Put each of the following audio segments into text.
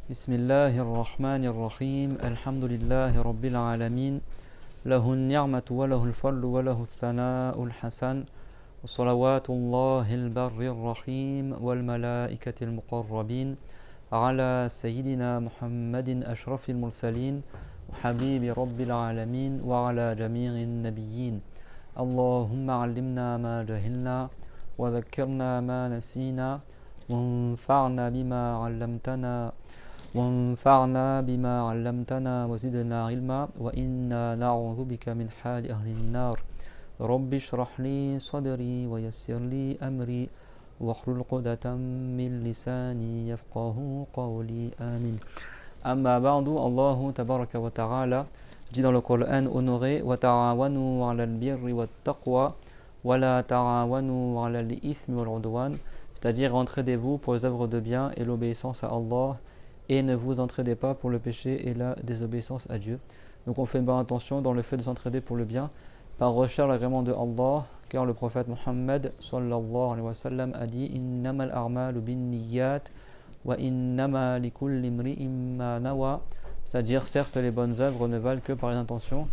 بسم الله الرحمن الرحيم الحمد لله رب العالمين له النعمة وله الفضل وله الثناء الحسن وصلوات الله البر الرحيم والملائكة المقربين على سيدنا محمد أشرف المرسلين وحبيب رب العالمين وعلى جميع النبيين اللهم علمنا ما جهلنا وذكرنا ما نسينا وانفعنا بما علمتنا وزدنا علما وإنا نعوذ بك من حال أهل النار رب اشرح لي صدري ويسر لي أمري واحلل عقدة من لساني يفقه قولي آمين أما بعد الله تبارك وتعالى dit dans le Coran honoré وتعاونوا على البر والتقوى ولا تعاونوا على الإثم والعدوان, c'est-à-dire entraidez-vous pour les œuvres de bien et l'obéissance à Allah, et ne vous entraidez pas pour le péché et la désobéissance à Dieu. Donc on fait une bonne intention dans le fait de s'entraider pour le bien par recherche l'agrément de Allah, car le prophète Muhammad sallallahu alayhi wa sallam a dit innamal a'malu binniyat wa innama likulli imri'in ma nawa, c'est-à-dire certes les bonnes œuvres ne valent que par les intentions,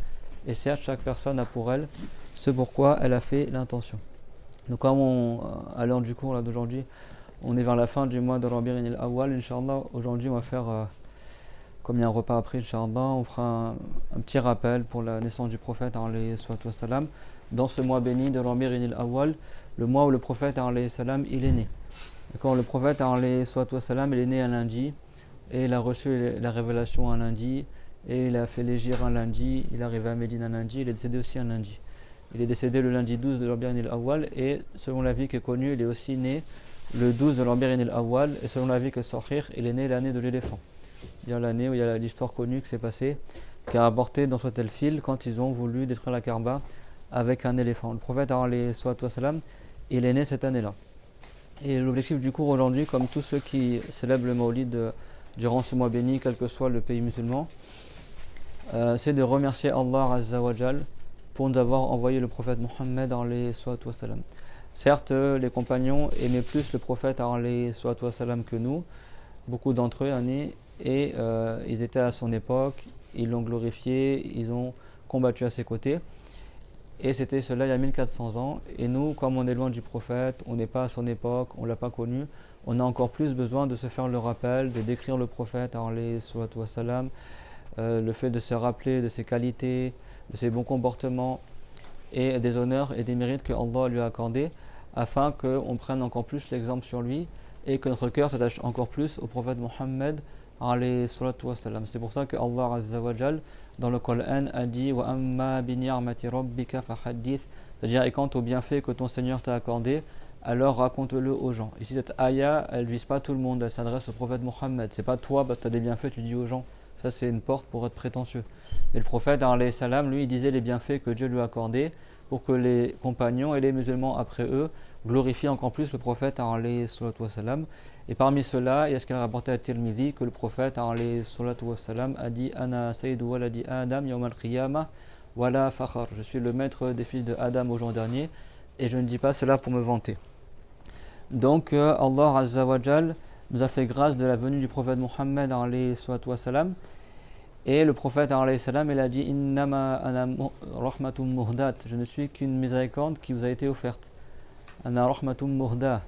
et certes chaque personne a pour elle ce pourquoi elle a fait l'intention. Donc comme à l'heure du cours là d'aujourd'hui, on est vers la fin du mois de Rabi' al-Awwal, Inch'Allah. Aujourd'hui, on va faire, comme il y a un repas après, Inch'Allah, on fera un petit rappel pour la naissance du prophète, alayhi salatu wassalam, dans ce mois béni de Rabi' al-Awwal, le mois où le prophète, alayhi salam, il est né. D'accord, le prophète, alayhi salatu wassalam, il est né un lundi, et il a reçu la révélation un lundi, et il a fait l'hégire un lundi, il est arrivé à Médine un lundi, il est décédé aussi un lundi. Il est décédé le lundi 12 de Rabi' al-Awwal, et selon la vie qui est connue, il est aussi né le 12 de Rabi' al-Awwal, et selon la vie que Sahih, il est né l'année de l'éléphant. Il y a l'année où il y a l'histoire connue qui s'est passée, qui a rapporté dans soit el-Fil quand ils ont voulu détruire la Kaaba avec un éléphant. Le prophète alayhi salatu wassalam, il est né cette année-là. Et l'objectif du cours aujourd'hui, comme tous ceux qui célèbrent le Mawlid durant ce mois béni, quel que soit le pays musulman, c'est de remercier Allah Azza wa Jal pour nous avoir envoyé le prophète Muhammad alayhi salatu wassalam. Certes, les compagnons aimaient plus le prophète alayhi salatu wassalam que nous, beaucoup d'entre eux, et ils étaient à son époque, ils l'ont glorifié, ils ont combattu à ses côtés. Et c'était cela il y a 1400 ans. Et nous, comme on est loin du prophète, on n'est pas à son époque, on ne l'a pas connu, on a encore plus besoin de se faire le rappel, de décrire le prophète alayhi salatu wassalam, le fait de se rappeler de ses qualités, de ses bons comportements, et des honneurs et des mérites que Allah lui a accordés, afin qu'on prenne encore plus l'exemple sur lui et que notre cœur s'attache encore plus au prophète Muhammad alayhi salatu wassalam. C'est pour ça que Allah Azza wa Jal dans le Coran a dit wa amma bi ni'mati rabbika fahaddith, c'est-à-dire et quant au bienfait que ton Seigneur t'a accordé, alors raconte-le aux gens. Ici cette ayah, elle vise pas tout le monde, elle s'adresse au prophète Muhammad. C'est pas toi, tu as des bienfaits, tu dis aux gens. Ça c'est une porte pour être prétentieux. Et le prophète alayhi salam, lui, il disait les bienfaits que Dieu lui a accordés pour que les compagnons et les musulmans après eux glorifient encore plus le prophète alayhi salatu wassalam. Et parmi ceux-là, il y a ce qu'il a rapporté à Tirmidhi, que le prophète alayhi salatu wassalam a dit Ana sayyidu waladi Adam yawm al-qiyamah wala fakhar. Je suis le maître des fils de Adam au jour dernier, et je ne dis pas cela pour me vanter. Donc Allah Azza wa Jal nous a fait grâce de la venue du prophète Muhammad alayhi salatu wassalam. Et le prophète alayhi salam, il a dit Innama ana rahmatum muhdat, je ne suis qu'une miséricorde qui vous a été offerte. Ana rahmatum muhda.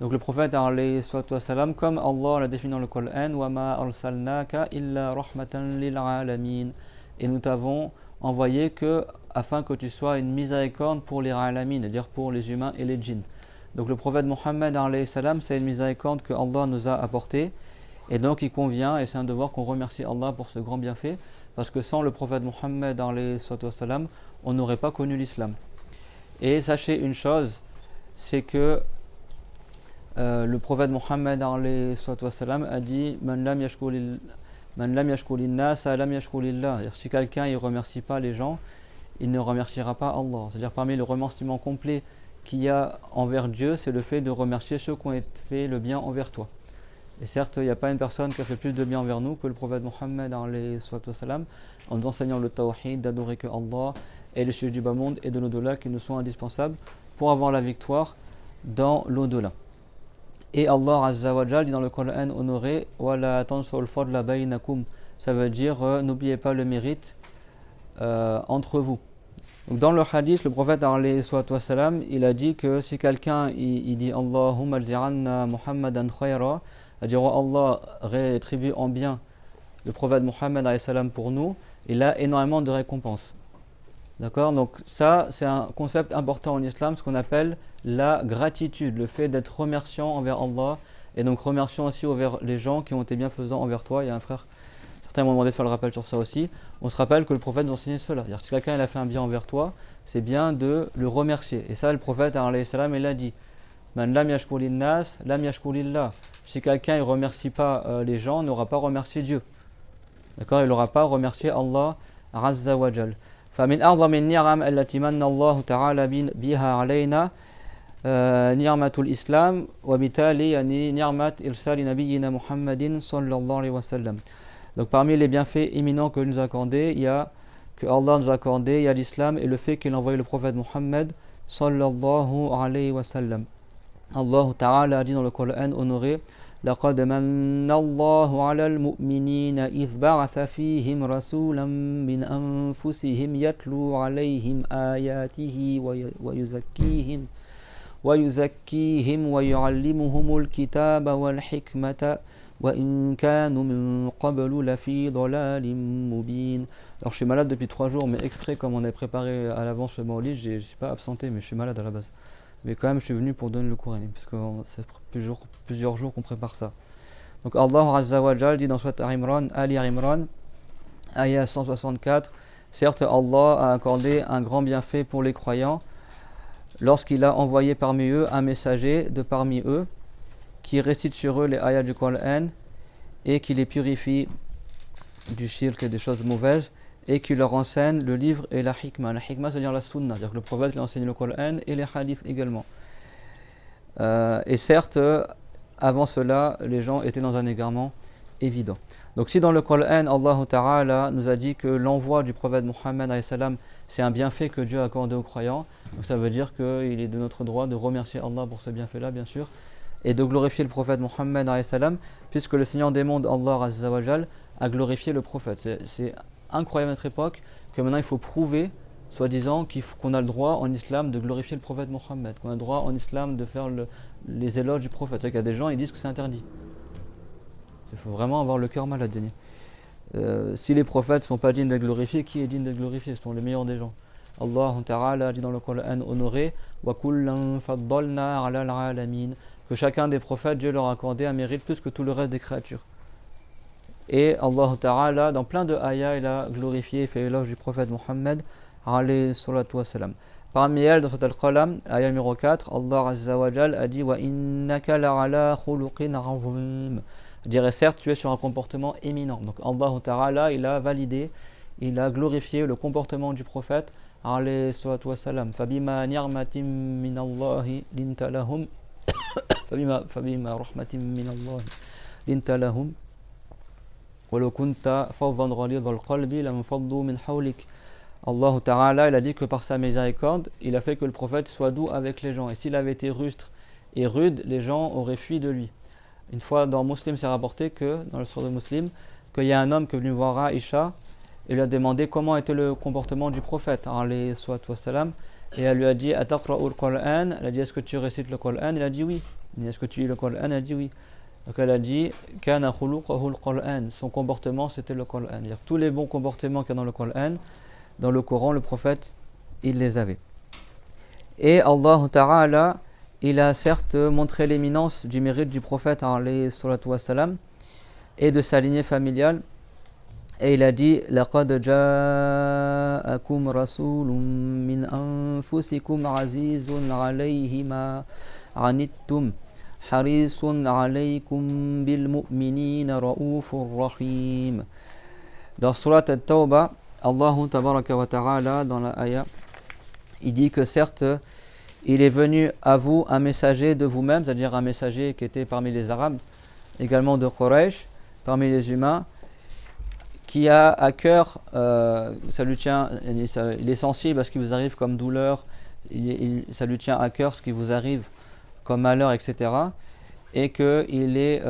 Donc le prophète alayhi salam, comme Allah l'a défini dans le Coran, wa ma arsalnaka illa rahmatan lil alamin, et nous t'avons envoyé que afin que tu sois une miséricorde pour les alamin, c'est-à-dire pour les humains et les djinns. Donc le prophète Muhammad alayhi salam, c'est une miséricorde que Allah nous a apportée. Et donc il convient, et c'est un devoir qu'on remercie Allah pour ce grand bienfait, parce que sans le prophète Muhammad alayhi salam, on n'aurait pas connu l'islam. Et sachez une chose, c'est que le prophète Muhammad alayhi salam a dit Man lam yashkulin sa lam yashkulillah. Si quelqu'un ne remercie pas les gens, il ne remerciera pas Allah. C'est-à-dire parmi le remerciement complet qu'il y a envers Dieu, c'est le fait de remercier ceux qui ont fait le bien envers toi. Et certes, il n'y a pas une personne qui a fait plus de bien envers nous que le prophète Muhammad alayhi salam, en nous enseignant le tawhid, d'adorer que Allah et les choses du bas monde et de l'au-delà qui nous sont indispensables pour avoir la victoire dans l'au-delà. Et Allah Azza wa Jal dit dans le Coran honoré Wala tansul fadla bainakum, ça veut dire n'oubliez pas le mérite entre vous. Donc dans le hadith, le prophète alayhi salatu wassalam, il a dit que si quelqu'un il dit Allahumma alzi'anna Muhammadan khayra, c'est-à-dire Allah rétribue en bien le prophète Muhammad alayhi salam pour nous, il a énormément de récompenses. D'accord? Donc ça, c'est un concept important en islam, ce qu'on appelle la gratitude, le fait d'être remerciant envers Allah, et donc remerciant aussi envers les gens qui ont été bienfaisants envers toi. Il y a un frère, certains m'ont demandé de faire le rappel sur ça aussi. On se rappelle que le prophète nous enseignait cela. C'est-à-dire, si quelqu'un il a fait un bien envers toi, c'est bien de le remercier. Et ça, le prophète, alayhi salam, il a dit Man lam yashkur linnas, lam yashkur lillah. Si quelqu'un ne remercie pas les gens, n'aura pas remercié Dieu. D'accord? Il n'aura pas remercié Allah Azza wa Jal. فمن أعظم النعم التي من الله تعالى بها علينا نعمة الإسلام وبالتالي يعني نعمة إرسال نبينا محمد صلى الله عليه وسلم. Donc parmi les bienfaits éminents que nous a accordés, il y a que Allah nous a accordé, il y a l'islam et le fait qu'il a envoyé le prophète Muhammad sallallahu alayhi wa sallam. Allah Ta'ala a dit dans le Coran honoré لقد من الله على المؤمنين إذ بعث فيهم رسولا من أنفسهم يتلو عليهم آياته ويزكيهم ويعلمهم الكتاب والحكمة وإن كانوا من قبل لفي ضلال مبين. Alors je suis malade depuis 3 jours, mais exprès comme on avait préparé à l'avance le Maolid, je ne suis pas absenté, mais je suis malade à la base. Mais quand même, je suis venu pour donner le Coran, parce que c'est plusieurs jours qu'on prépare ça. Donc Allah Azza wa Jal dit dans Surat Ali Imran, ayah 164, certes Allah a accordé un grand bienfait pour les croyants lorsqu'il a envoyé parmi eux un messager de parmi eux qui récite sur eux les ayats du Coran et qui les purifie du shirk et des choses mauvaises et qui leur enseigne le livre et la hikmah. La hikmah, c'est-à-dire la sunna, c'est-à-dire que le prophète lui enseigne le Coran et les hadiths également. Et certes, avant cela, les gens étaient dans un égarement évident. Donc si dans le Coran, Allah Ta'ala nous a dit que l'envoi du prophète Muhammad alayhi salam, c'est un bienfait que Dieu a accordé aux croyants, donc ça veut dire qu'il est de notre droit de remercier Allah pour ce bienfait-là, bien sûr, et de glorifier le prophète Muhammad alayhi salam, puisque le Seigneur des mondes, Allah Azza wa Jal, a glorifié le prophète. C'est incroyable à notre époque que maintenant il faut prouver, soi-disant, qu'on a le droit en islam de glorifier le prophète Mohammed, qu'on a le droit en islam de faire les éloges du prophète. C'est-à-dire qu'il y a des gens qui disent que c'est interdit. Il faut vraiment avoir le cœur malade. Si les prophètes ne sont pas dignes d'être glorifiés, qui est digne d'être glorifié? Ce sont les meilleurs des gens. Allah Ta'ala dit dans le Coran honoré وَكُلًّا فَضَّلْنَا عَلَى الْعَالَمِينَ, que chacun des prophètes, Dieu leur a accordé un mérite plus que tout le reste des créatures. Et Allah Ta'ala, dans plein de ayats, il a glorifié et fait éloge du prophète Muhammad alayhi salatu wassalam. Parmi elles, dans cet Al-Qalam, ayat numéro 4, Allah Azza wa Jal a dit wa innaka la'ala khuluqin 'azim. Je dirais certes, tu es sur un comportement éminent. Donc Allah Ta'ala, il a validé, il a glorifié le comportement du prophète alayhi salatu wassalam. Fabima ni'matin min Allahi linta lahum fabima rahmatin min Allahi linta lahum. Allah Ta'ala, il a dit que par sa miséricorde, il a fait que le prophète soit doux avec les gens. Et s'il avait été rustre et rude, les gens auraient fui de lui. Une fois dans Muslim, c'est rapporté que, dans le sourate de Muslim, qu'il y a un homme qui est venu voir Aïcha et lui a demandé comment était le comportement du prophète, alayhi salatu wassalam, et elle lui a dit Ataqra'ul Qur'an, elle a dit est-ce que tu récites le Qur'an? Il a dit oui. Est-ce que tu lis le Qur'an? Elle a dit oui. Donc elle a dit Kana khuluquhu al-Qur'an, son comportement c'était le Qur'an. C'est-à-dire tous les bons comportements qu'il y a dans le Qur'an, dans le Coran, le prophète, il les avait. Et Allah Ta'ala, il a certes montré l'éminence du mérite du prophète alayhi salatu wassalam et de sa lignée familiale. Et il a dit Laqad ja'akum rasulun min anfusikum azizun alayhi ma anittum harisun alaykum bil mu'minina ra'ufur rahim. Dans Surat At-Tawbah, Allah Tabaraka wa Ta'ala, dans la ayah, il dit que certes, il est venu à vous un messager de vous-même, c'est-à-dire un messager qui était parmi les Arabes, également de Quraysh, parmi les humains, qui a à cœur, ça lui tient, il est sensible à ce qui vous arrive comme douleur, ça lui tient à cœur ce qui vous arrive comme malheur, etc. et qu'il est,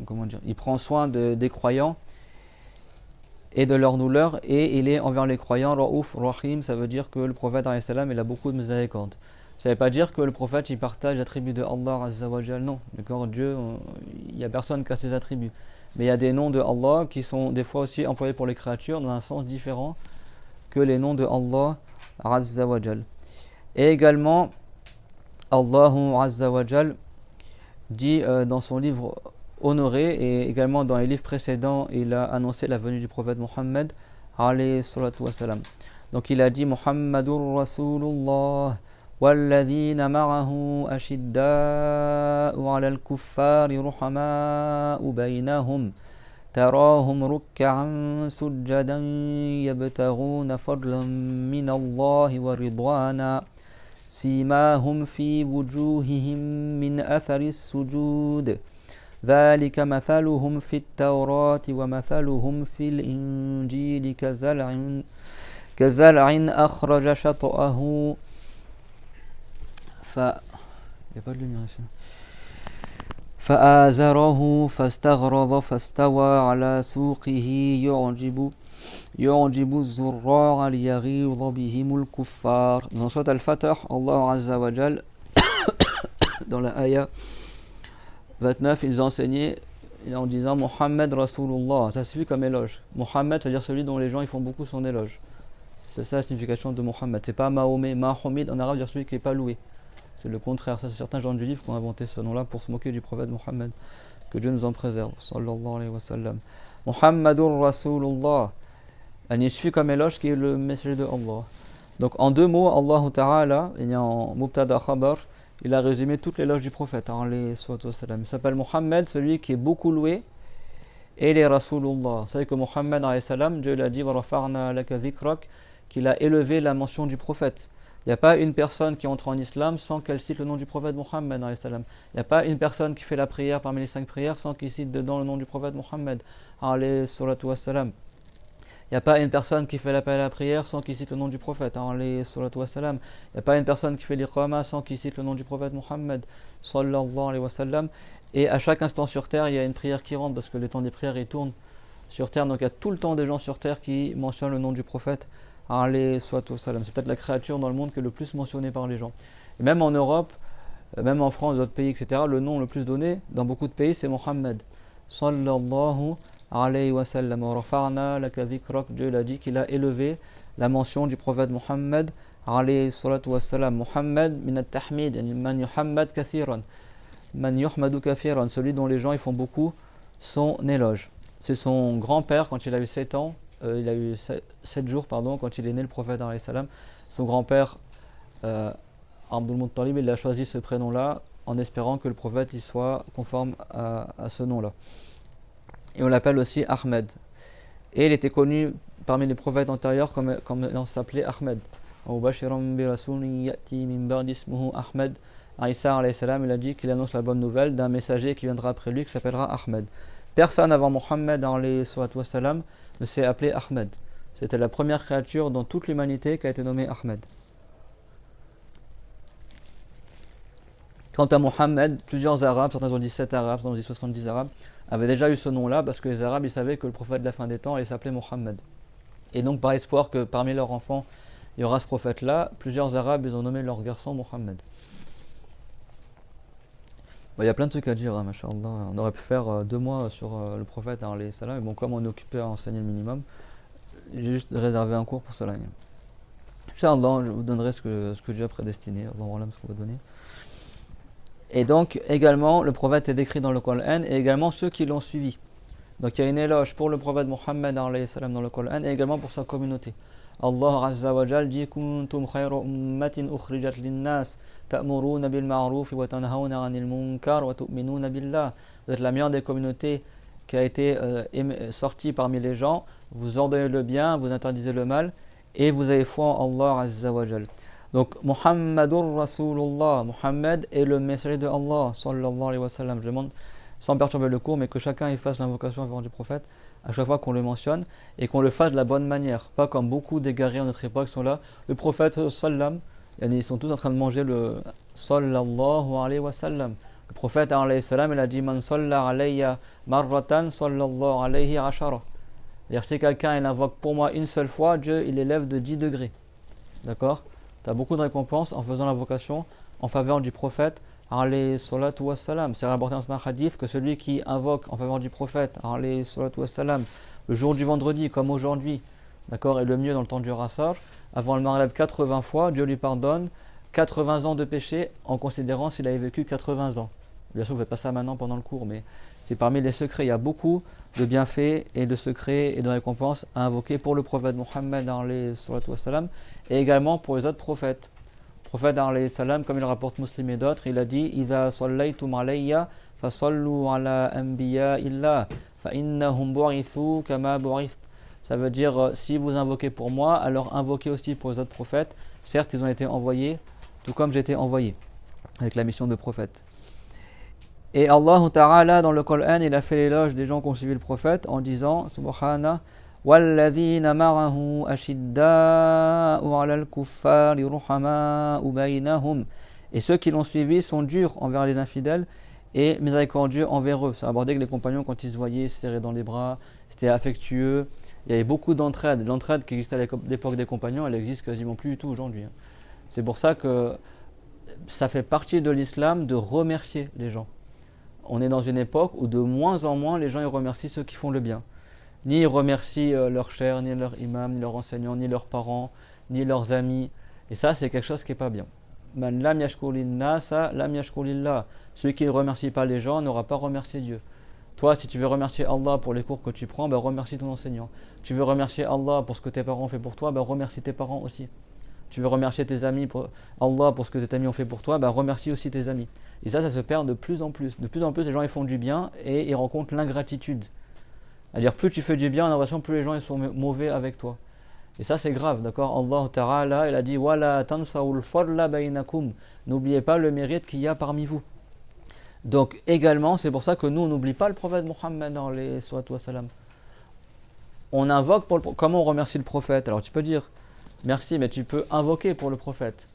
comment dire, il prend soin des croyants et de leur douleur, et il est envers les croyants Raouf Rahim. Ça veut dire que le prophète alayhi salam, il a beaucoup de miséricorde. Ça ne veut pas dire que le prophète il partage l'attribut de Allah Azza wa Jal, non. D'accord, Dieu, il n'y a personne qui a ses attributs. Mais il y a des noms de Allah qui sont des fois aussi employés pour les créatures dans un sens différent que les noms de Allah Azza wa Jal. Et également, Allahu Azza wa Jal dit dans son livre honoré, et également dans les livres précédents, il a annoncé la venue du prophète Muhammad alayhi salatu wa salam. Donc il a dit Muhammadur Rasulullah والذين معه أشداء على الكفار رحماء بينهم تراهم ركعا سجدا يبتغون فضلا من الله ورضوانا سيماهم في وجوههم من أثر السجود ذلك مثلهم في التوراة ومثلهم في الإنجيل كزرع أخرج شطأه il n'y a pas de lumière ici. فآزره فاستغرض فاستوى على سوقه يعجب الزراع ليغيظ بهم الكفار. Dans Sourate Al-Fatah, Allah Azza wa Jal, dans la ayah 29, ils ont enseigné en disant Muhammad Rasulullah. Ça suffit comme éloge. Muhammad, c'est-à-dire celui dont les gens ils font beaucoup son éloge. C'est ça la signification de Muhammad. C'est pas Mahomet, Mahomed en arabe, dire celui qui n'est pas loué. C'est le contraire. Ça, c'est certains gens du livre qui ont inventé ce nom-là pour se moquer du prophète Muhammad. Que Dieu nous en préserve. Sallallahu alayhi wa sallam. Muhammadur Rasulullah. Il suffit comme éloge qui est le messager de Allah. Donc en deux mots, Allah Ta'ala, il y a en Mubtada Khabar, il a résumé toute l'éloge du prophète. Il s'appelle Muhammad, celui qui est beaucoup loué, et les Rasulullah. Vous savez que Muhammad alayhi salam, Dieu l'a dit wa rafa'na laka dhikrak, qu'il a élevé la mention du prophète. Il n'y a pas une personne qui entre en islam sans qu'elle cite le nom du prophète Muhammad alayhi salam. Il n'y a pas une personne qui fait la prière parmi les 5 prières sans qu'il cite dedans le nom du prophète Muhammad alayhi salatu wassalam. Il n'y a pas une personne qui fait l'appel à la prière sans qu'il cite le nom du prophète alayhi salatu wassalam. Il n'y a pas une personne qui fait l'iqama sans qu'il cite le nom du prophète Muhammad sallallahu alayhi wa sallam. Et à chaque instant sur terre, il y a une prière qui rentre parce que le temps des prières il tourne sur terre. Donc il y a tout le temps des gens sur terre qui mentionnent le nom du prophète alayhi salatu wassalam. C'est peut-être la créature dans le monde qui est le plus mentionnée par les gens. Et même en Europe, même en France, d'autres pays, etc., le nom le plus donné dans beaucoup de pays c'est Muhammad sallallahu alayhi wa sallam. Wa rafa'na laka dhikrak. Dieu l'a dit qu'il a élevé la mention du prophète Muhammad alayhi salatu wassalam. Muhammad min at-tahmid, man yuhammad kathiran. Man yuhmadu kathiran, celui dont les gens ils font beaucoup son éloge. C'est son grand-père quand il a eu 7 ans, il a eu 7 jours pardon, quand il est né le prophète alayhi salam. Son grand-père Abdul Muttalib, il a choisi ce prénom-là en espérant que le prophète il soit conforme à ce nom-là. Et on l'appelle aussi Ahmed. Et il était connu parmi les prophètes antérieurs comme on s'appelait Ahmed. Ahmed. Isa alayhi salam, il a dit qu'il annonce la bonne nouvelle d'un messager qui viendra après lui qui s'appellera Ahmed. Personne avant Mohammed alayhi salam ne s'est appelé Ahmed. C'était la première créature dans toute l'humanité qui a été nommée Ahmed. Quant à Mohammed, plusieurs Arabes, certains ont dit 7 Arabes, certains ont dit 70 Arabes, avaient déjà eu ce nom-là parce que les Arabes ils savaient que le prophète de la fin des temps allait s'appeler Mohammed. Et donc par espoir que parmi leurs enfants il y aura ce prophète-là, plusieurs Arabes ils ont nommé leur garçon Mohammed. Il y a plein de trucs à dire, hein, mashallah. On aurait pu faire 2 mois sur le prophète alayhi salam, mais bon, comme on est occupé à enseigner le minimum, j'ai juste réservé un cours pour cela. Inch'Allah, je vous donnerai ce que Dieu a prédestiné, Allah ce qu'on va donner. Et donc, également, le prophète est décrit dans le Coran, et également ceux qui l'ont suivi. Donc, il y a une éloge pour le prophète Muhammad alayhi salam dans le Coran, et également pour sa communauté. Allah Azza wa Jal dit Kuntum khayra ummatin ukhrijat linnas ta'muruna bil ma'ruf wa tanhauna 'anil munkar wa tu'minuna billah. Vous êtes la meilleure des communautés qui a été sortie parmi les gens. Vous ordonnez le bien, vous interdisez le mal, et vous avez foi en Allah Azza wa Jal. Donc Muhammadur Rasulullah, Muhammad est le messager de Allah sallallahu alayhi wa sallam. Je demande sans perturber le cours, mais que chacun y fasse l'invocation avant du prophète à chaque fois qu'on le mentionne et qu'on le fasse de la bonne manière, pas comme beaucoup d'égarés en notre époque sont là. Le prophète sallam, ils sont tous en train de manger le sallallahu alayhi wa sallam. Le prophète alayhi salam, il a dit Man salla alayya marratan sallallahu alayhi ashara. C'est-à-dire si quelqu'un il invoque pour moi une seule fois, Dieu il élève de 10 degrés. D'accord? Tu as beaucoup de récompenses en faisant l'invocation en faveur du prophète alayhi salatu wassalam. C'est rapporté dans un hadith que celui qui invoque en faveur du prophète alayhi salatu wassalam le jour du vendredi comme aujourd'hui, d'accord, et le mieux dans le temps du Rassar, avant le Maghreb 80 fois, Dieu lui pardonne 80 ans de péché en considérant s'il avait vécu 80 ans. Bien sûr, on ne fait pas ça maintenant pendant le cours, mais c'est parmi les secrets. Il y a beaucoup de bienfaits et de secrets et de récompenses à invoquer pour le prophète Mohammed alayhi salatu wassalam, et également pour les autres prophètes. Le prophète alayhi salam, comme il rapporte Muslim et d'autres, il a dit Idha sallaytum alayya fasallu ala anbiya illa fa innahum bu'ithu kama bu'ith. Ça veut dire si vous invoquez pour moi, alors invoquez aussi pour les autres prophètes. Certes, ils ont été envoyés, tout comme j'ai été envoyé, avec la mission de prophète. Et Allah Ta'ala dans le Coran, il a fait l'éloge des gens qui ont suivi le prophète en disant Subhana وَالَّذِينَ مَعَهُ أَشِدَّاءُ عَلَى الْكُفَّارِ رُحَمَاءُ بَيْنَهُمْ. Et ceux qui l'ont suivi sont durs envers les infidèles et miséricordieux envers eux. Ça abordait que les compagnons, quand ils se voyaient, se serraient dans les bras, c'était affectueux. Il y avait beaucoup d'entraide. L'entraide qui existait à l'époque des compagnons, elle existe quasiment plus du tout aujourd'hui. C'est pour ça que ça fait partie de l'islam de remercier les gens. On est dans une époque où de moins en moins les gens ils remercient ceux qui font le bien. Ni ils remercient leurs chers, ni leurs imams, ni leurs enseignants, ni leurs parents, ni leurs amis. Et ça, c'est quelque chose qui n'est pas bien. Man lam yashkurin nasa lam yashkurillah. Celui qui ne remercie pas les gens n'aura pas remercié Dieu. Toi, si tu veux remercier Allah pour les cours que tu prends, ben remercie ton enseignant. Tu veux remercier Allah pour ce que tes parents ont fait pour toi, ben remercie tes parents aussi. Tu veux remercier tes amis pour Allah pour ce que tes amis ont fait pour toi, ben remercie aussi tes amis. Et ça se perd de plus en plus. De plus en plus, les gens ils font du bien et ils rencontrent l'ingratitude. C'est-à-dire, plus tu fais du bien, on a l'impression plus les gens ils sont mauvais avec toi. Et ça, c'est grave, d'accord? Allah Ta'ala, il a dit Wala tansawul fadla bainakum. N'oubliez pas le mérite qu'il y a parmi vous. Donc, également, c'est pour ça que nous, on n'oublie pas le prophète Mohammed alayhi salatu wassalam. On invoque comment on remercie le prophète? Alors, tu peux dire merci, mais tu peux invoquer pour le prophète.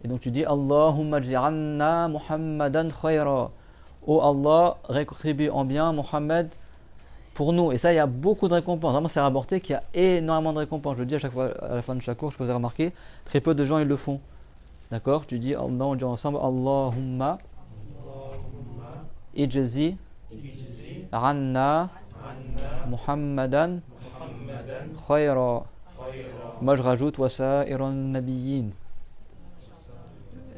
Et donc, tu dis Allahumma j'anna Muhammadan khayra. Oh Allah, rétribue en bien Mohammed pour nous. Et ça, il y a beaucoup de récompenses. Vraiment, c'est rapporté qu'il y a énormément de récompenses. Je le dis à chaque fois, à la fin de chaque cours, je peux vous remarquer, très peu de gens ils le font. D'accord? Tu dis, on dit ensemble, Allahumma ijzi anna Muhammadan khayra. Moi, je rajoute wasa'iran nabiyyin.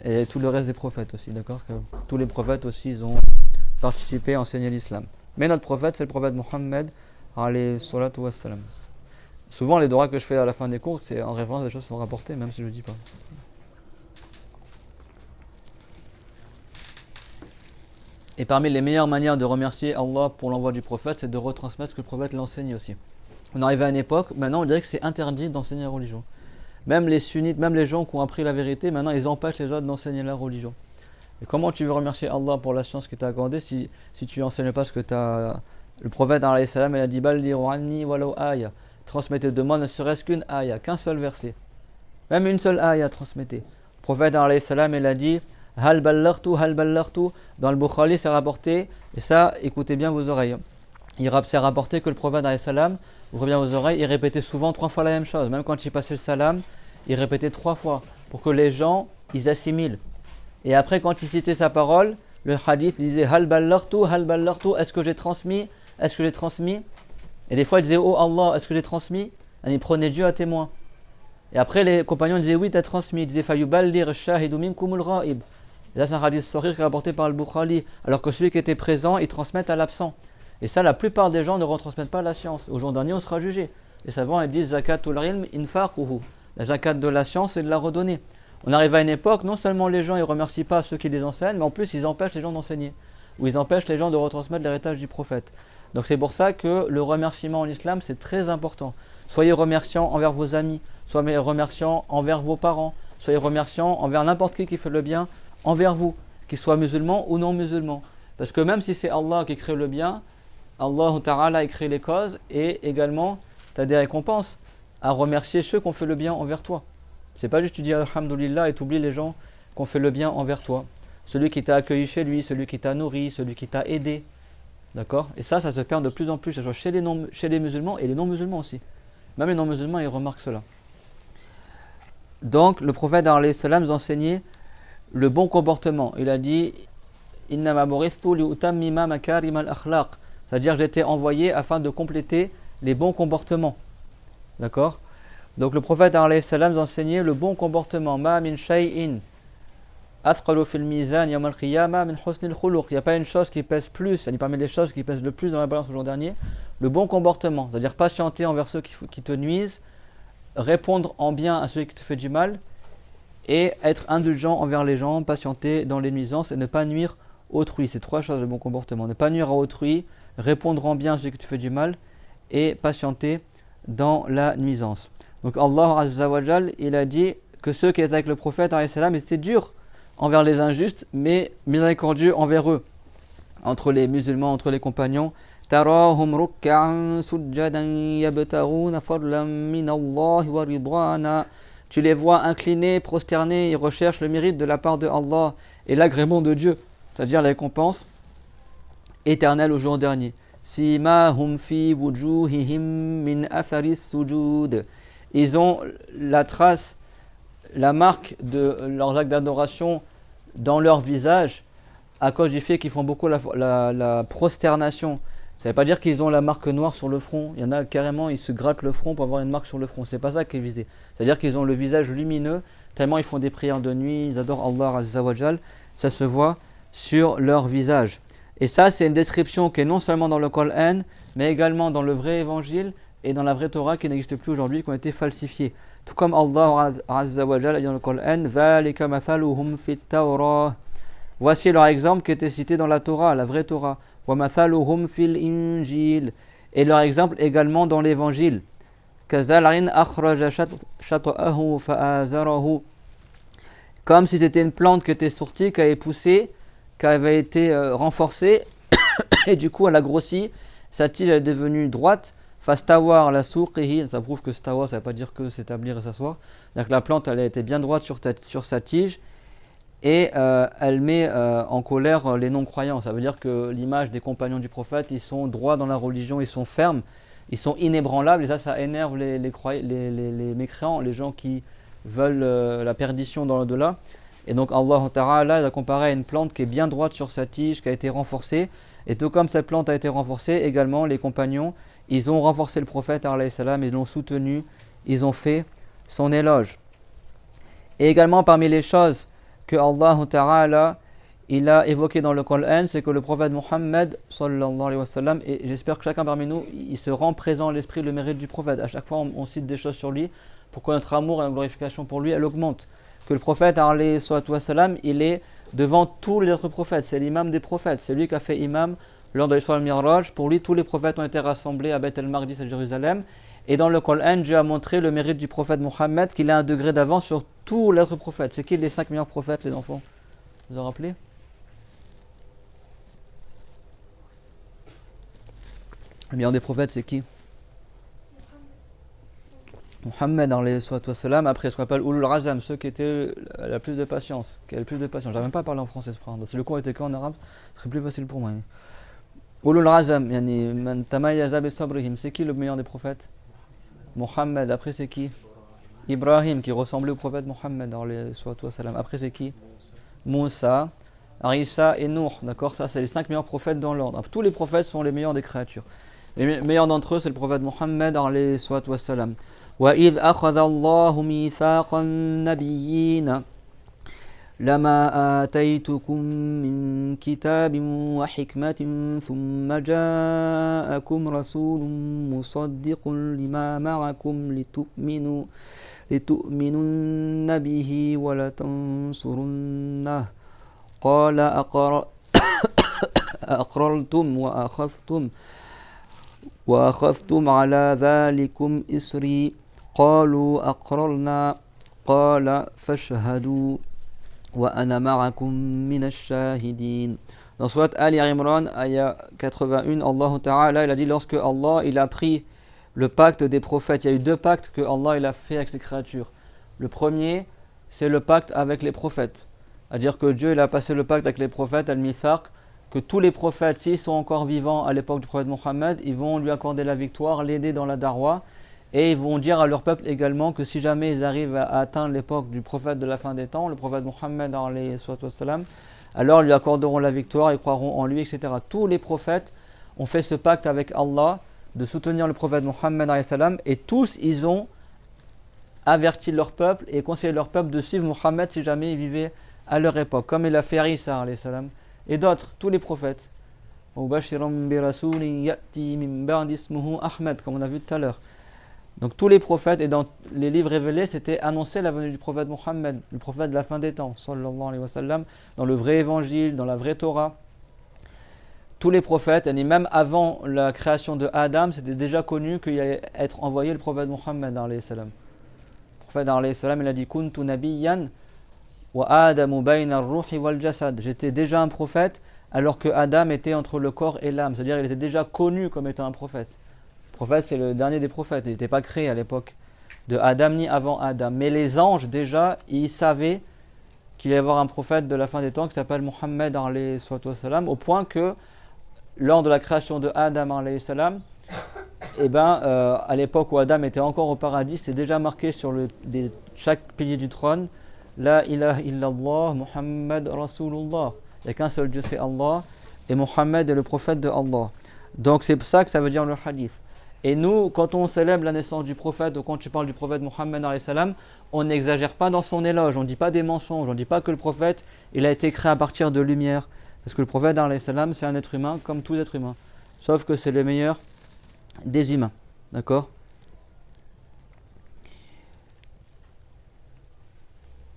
Et tout le reste des prophètes aussi, d'accord? Parce que tous les prophètes aussi, ils ont participé à enseigner l'islam. Mais notre prophète, c'est le prophète Mohammed alayhi salatu wassalam. Souvent, les doigts que je fais à la fin des cours, c'est en référence à des choses qui sont rapportées, même si je ne le dis pas. Et parmi les meilleures manières de remercier Allah pour l'envoi du prophète, c'est de retransmettre ce que le prophète l'enseigne aussi. On arrive à une époque, maintenant on dirait que c'est interdit d'enseigner la religion. Même les sunnites, même les gens qui ont appris la vérité, maintenant ils empêchent les autres d'enseigner la religion. Et comment tu veux remercier Allah pour la science qu'il t'a accordée si tu n'enseignes pas ce que t'as... Le prophète alayhi salam, il a dit Balliru anni walau aya. Transmettez de moi ne serait-ce qu'une aya, qu'un seul verset. Même une seule aya, transmettez. Le prophète alayhi salam, il a dit Hal ballartu, hal ballartu. Dans le Bukhari, c'est rapporté, et ça, écoutez bien vos oreilles. C'est rapporté que le prophète alayhi salam, ouvrez bien vos oreilles, il répétait souvent 3 fois la même chose. Même quand il passait le salam, il répétait 3 fois pour que les gens, ils assimilent. Et après, quand il citait sa parole, le hadith disait Hal ballartu, est-ce que j'ai transmis? Est-ce que j'ai transmis? Et des fois, il disait Oh Allah, est-ce que j'ai transmis? Et il prenait Dieu à témoin. Et après, les compagnons disaient Oui, tu as transmis. Il disait Fayuballir shahidu minkumul ghaib. Et là, c'est un hadith sahih qui est rapporté par le Bukhari. Alors que celui qui était présent, il transmet à l'absent. Et ça, la plupart des gens ne retransmettent pas la science. Au jour dernier, on sera jugé. Les savants ils disent Zakatul ilm infaquhu. La zakat de la science, c'est de la redonner. On arrive à une époque, non seulement les gens ne remercient pas ceux qui les enseignent, mais en plus ils empêchent les gens d'enseigner, ou ils empêchent les gens de retransmettre l'héritage du prophète. Donc c'est pour ça que le remerciement en islam c'est très important. Soyez remerciants envers vos amis, soyez remerciants envers vos parents, soyez remerciants envers n'importe qui fait le bien envers vous, qu'il soit musulman ou non musulman. Parce que même si c'est Allah qui crée le bien, Allah Ta'ala a créé les causes et également tu as des récompenses à remercier ceux qui ont fait le bien envers toi. C'est pas juste tu dis Alhamdulillah et tu oublies les gens qui ont fait le bien envers toi. celui qui t'a accueilli chez lui, celui qui t'a nourri, celui qui t'a aidé. D'accord? Et ça se perd de plus en plus, que ce soit chez les musulmans et les non-musulmans aussi. Même les non-musulmans, ils remarquent cela. Donc, le prophète alayhi salam nous enseignait le bon comportement. Il a dit Innama bu'ithtu li'utammima makarim al-akhlaq. C'est-à-dire que j'étais envoyé afin de compléter les bons comportements. D'accord? Donc, le prophète alayhi salam nous enseignait le bon comportement. Ma min shay'in athqalu fil mizan yawm al-qiyamah min husnil khuluq. Il n'y a pas une chose qui pèse plus, c'est parmi les choses qui pèsent le plus dans la balance le jour dernier, le bon comportement. C'est-à-dire patienter envers ceux qui te nuisent, répondre en bien à celui qui te fait du mal et être indulgent envers les gens, patienter dans les nuisances et ne pas nuire autrui. C'est 3 choses le bon comportement. Ne pas nuire à autrui, répondre en bien à celui qui te fait du mal et patienter dans la nuisance. Donc Allah Azza wa Jal, il a dit que ceux qui étaient avec le prophète, ils étaient durs envers les injustes, mais miséricordieux envers eux. Entre les musulmans, entre les compagnons, تراهم ركعا سجدا يبتغون فضلا من الله ورضوانا. Tu les vois inclinés, prosternés, ils recherchent le mérite de la part de Allah et l'agrément de Dieu, c'est-à-dire la récompense éternelle au jour dernier. Simahum fi wujuhihim min atharis sujud. Ils ont la trace, la marque de leurs actes d'adoration dans leur visage à cause du fait qu'ils font beaucoup la prosternation. Ça ne veut pas dire qu'ils ont la marque noire sur le front. Il y en a carrément, ils se grattent le front pour avoir une marque sur le front. C'est pas ça qui est visé. C'est-à-dire qu'ils ont le visage lumineux, tellement ils font des prières de nuit, ils adorent Allah Azza wa Jal. Ça se voit sur leur visage. Et ça, c'est une description qui est non seulement dans le Coran, mais également dans le vrai évangile et dans la vraie Torah qui n'existe plus aujourd'hui, qui ont été falsifiés. Tout comme Allah Azza wa Jal a dit dans le Coran, Dhalika mathaluhum fit Tawrah. Voici leur exemple qui était cité dans la Torah, la vraie Torah. وَمَثَلُهُمْ فِي الْإِنْجِيلِ. Et leur exemple également dans l'évangile. كَزَرْعٍ أَخْرَجَ شَطْأَهُ فَآزَرَهُ. Comme si c'était une plante qui était sortie, qui avait poussé, qui avait été renforcée, et du coup elle a grossi, sa tige est devenue droite. فَاسْتَوَى عَلَى سُوقِهِ. Ça prouve que stawa, ça ne veut pas dire que s'établir et s'asseoir. C'est-à-dire que la plante elle a été bien droite sur sa tige. Et elle met en colère les non-croyants. Ça veut dire que l'image des compagnons du prophète, ils sont droits dans la religion, ils sont fermes, ils sont inébranlables. Et ça énerve les mécréants, les gens qui veulent la perdition dans l'au-delà. Et donc Allah Ta'ala a comparé à une plante qui est bien droite sur sa tige, qui a été renforcée. Et tout comme cette plante a été renforcée, également les compagnons, ils ont renforcé le prophète, alayhi salam, ils l'ont soutenu, ils ont fait son éloge. Et également parmi les choses que Allah Ta'ala il a évoqué dans le Coran, c'est que le prophète Muhammad sallallahu alayhi wa sallam, et j'espère que chacun parmi nous, il se rend présent à l'esprit le mérite du prophète. À chaque fois on cite des choses sur lui pour que notre amour et notre glorification pour lui elle augmente. Que le prophète alayhi wa sallam, il est devant tous les autres prophètes, c'est l'imam des prophètes, c'est lui qui a fait imam lors de l'Isra al-Mi'raj. Pour lui tous les prophètes ont été rassemblés à Beth el-Maqdis à Jérusalem. Et dans le Coran, Dieu a montré le mérite du prophète Muhammad, qu'il a un degré d'avance sur tous les autres prophètes. C'est qui les 5 meilleurs prophètes, les enfants? Vous vous en rappelez? Le meilleur des prophètes, c'est qui? Muhammad, après ce qu'on appelle Ulul Razam, ceux qui étaient la plus de patience, qui avaient le plus de patience. J'arrive même pas à parler en français, si le cours était qu'en arabe, ce serait plus facile pour moi. Ulul Razam, yani man tamayyaza bi sabrihim, c'est qui le meilleur des prophètes? Muhammad. Après c'est qui? Ibrahim, qui ressemblait au prophète Muhammad. Après c'est qui? Moussa, Isa et Nuh. D'accord, ça c'est les 5 meilleurs prophètes dans l'ordre. Tous les prophètes sont les meilleurs des créatures. Les meilleurs d'entre eux c'est le prophète Muhammad alayhi wa sallam. وَإِذْ أَخَذَ اللَّهُ مِيثَاقَ النَّبِيِّينَ لما آتيتكم من كتاب وحكمة ثم جاءكم رسول مصدق لما معكم لتؤمنن به ولتنصرنه قال أقررتم وأخذتم على ذلكم إصري قالوا أقررنا قال فاشهدوا وأنا معكم من الشاهدين. Dans Surat Al-Imran, ayah 81, Allah Ta'ala, il a dit lorsque Allah il a pris le pacte des prophètes, il y a eu 2 pactes que Allah il a fait avec ses créatures. Le premier, c'est le pacte avec les prophètes. C'est-à-dire que Dieu il a passé le pacte avec les prophètes, al-Mithaq, que tous les prophètes, s'ils sont encore vivants à l'époque du prophète Mohammed, ils vont lui accorder la victoire, l'aider dans la darwa, et ils vont dire à leur peuple également que si jamais ils arrivent à atteindre l'époque du prophète de la fin des temps, le prophète Mohammed, alors ils lui accorderont la victoire, ils croiront en lui, etc. Tous les prophètes ont fait ce pacte avec Allah de soutenir le prophète Mohammed, et tous ils ont averti leur peuple et conseillé leur peuple de suivre Mohammed si jamais ils vivaient à leur époque, comme il a fait Isa et d'autres, tous les prophètes. Comme on a vu tout à l'heure. Donc tous les prophètes et dans les livres révélés, c'était annoncer la venue du prophète Mohammed, le prophète de la fin des temps, sallallahu alayhi wa sallam, dans le vrai évangile, dans la vraie Torah. Tous les prophètes, et même avant la création de Adam, c'était déjà connu qu'il allait être envoyé le prophète Mohammed alayhi salam. Le prophète alayhi salam, il a dit kuntu nabiyyan wa adamu bayna ar-ruhi wal jasad. J'étais déjà un prophète alors que Adam était entre le corps et l'âme, c'est-à-dire il était déjà connu comme étant un prophète. Le prophète, c'est le dernier des prophètes, il n'était pas créé à l'époque de Adam ni avant Adam. Mais les anges, déjà, ils savaient qu'il allait y avoir un prophète de la fin des temps qui s'appelle Mohammed alayhi salam, au point que lors de la création de Adam alayhi salam, à l'époque où Adam était encore au paradis, c'est déjà marqué sur chaque pilier du trône La ilaha illallah, Muhammad Rasulullah. Il n'y a qu'un seul Dieu, c'est Allah, et Mohammed est le prophète de Allah. Donc c'est ça que ça veut dire le hadith. Et nous, quand on célèbre la naissance du prophète, ou quand tu parles du prophète Mohammed alayhi salam, on n'exagère pas dans son éloge, on ne dit pas des mensonges, on ne dit pas que le prophète, il a été créé à partir de lumière. Parce que le prophète alayhi salam, c'est un être humain comme tout être humain. Sauf que c'est le meilleur des humains. D'accord ?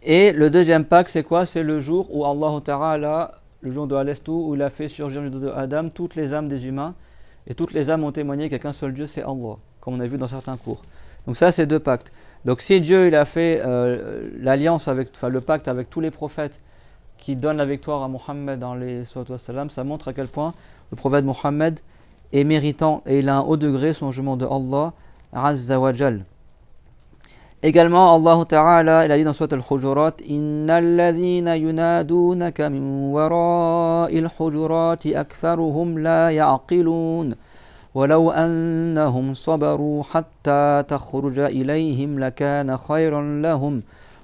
Et le deuxième pacte, c'est quoi ? C'est le jour où Allah Ta'ala, le jour de Al-Estu, où il a fait surgir du dos de Adam toutes les âmes des humains. Et toutes les âmes ont témoigné qu'il n'y a qu'un seul Dieu, c'est Allah, comme on a vu dans certains cours. Donc ça, c'est deux pactes. Donc si Dieu il a fait le pacte avec tous les prophètes qui donnent la victoire à Mohammed ça montre à quel point le prophète Mohammed est méritant et il a un haut degré son jugement de Allah Azza wa Jal. Également, Allah Ta'ala, il a dit dans Surat Al-Hujurat Innal ladhina yunadunaka min wara'il hujurati aktharuhum la ya'qilun ولو أنهم صبروا حتى تخرج إليهم لكان خيرا لهم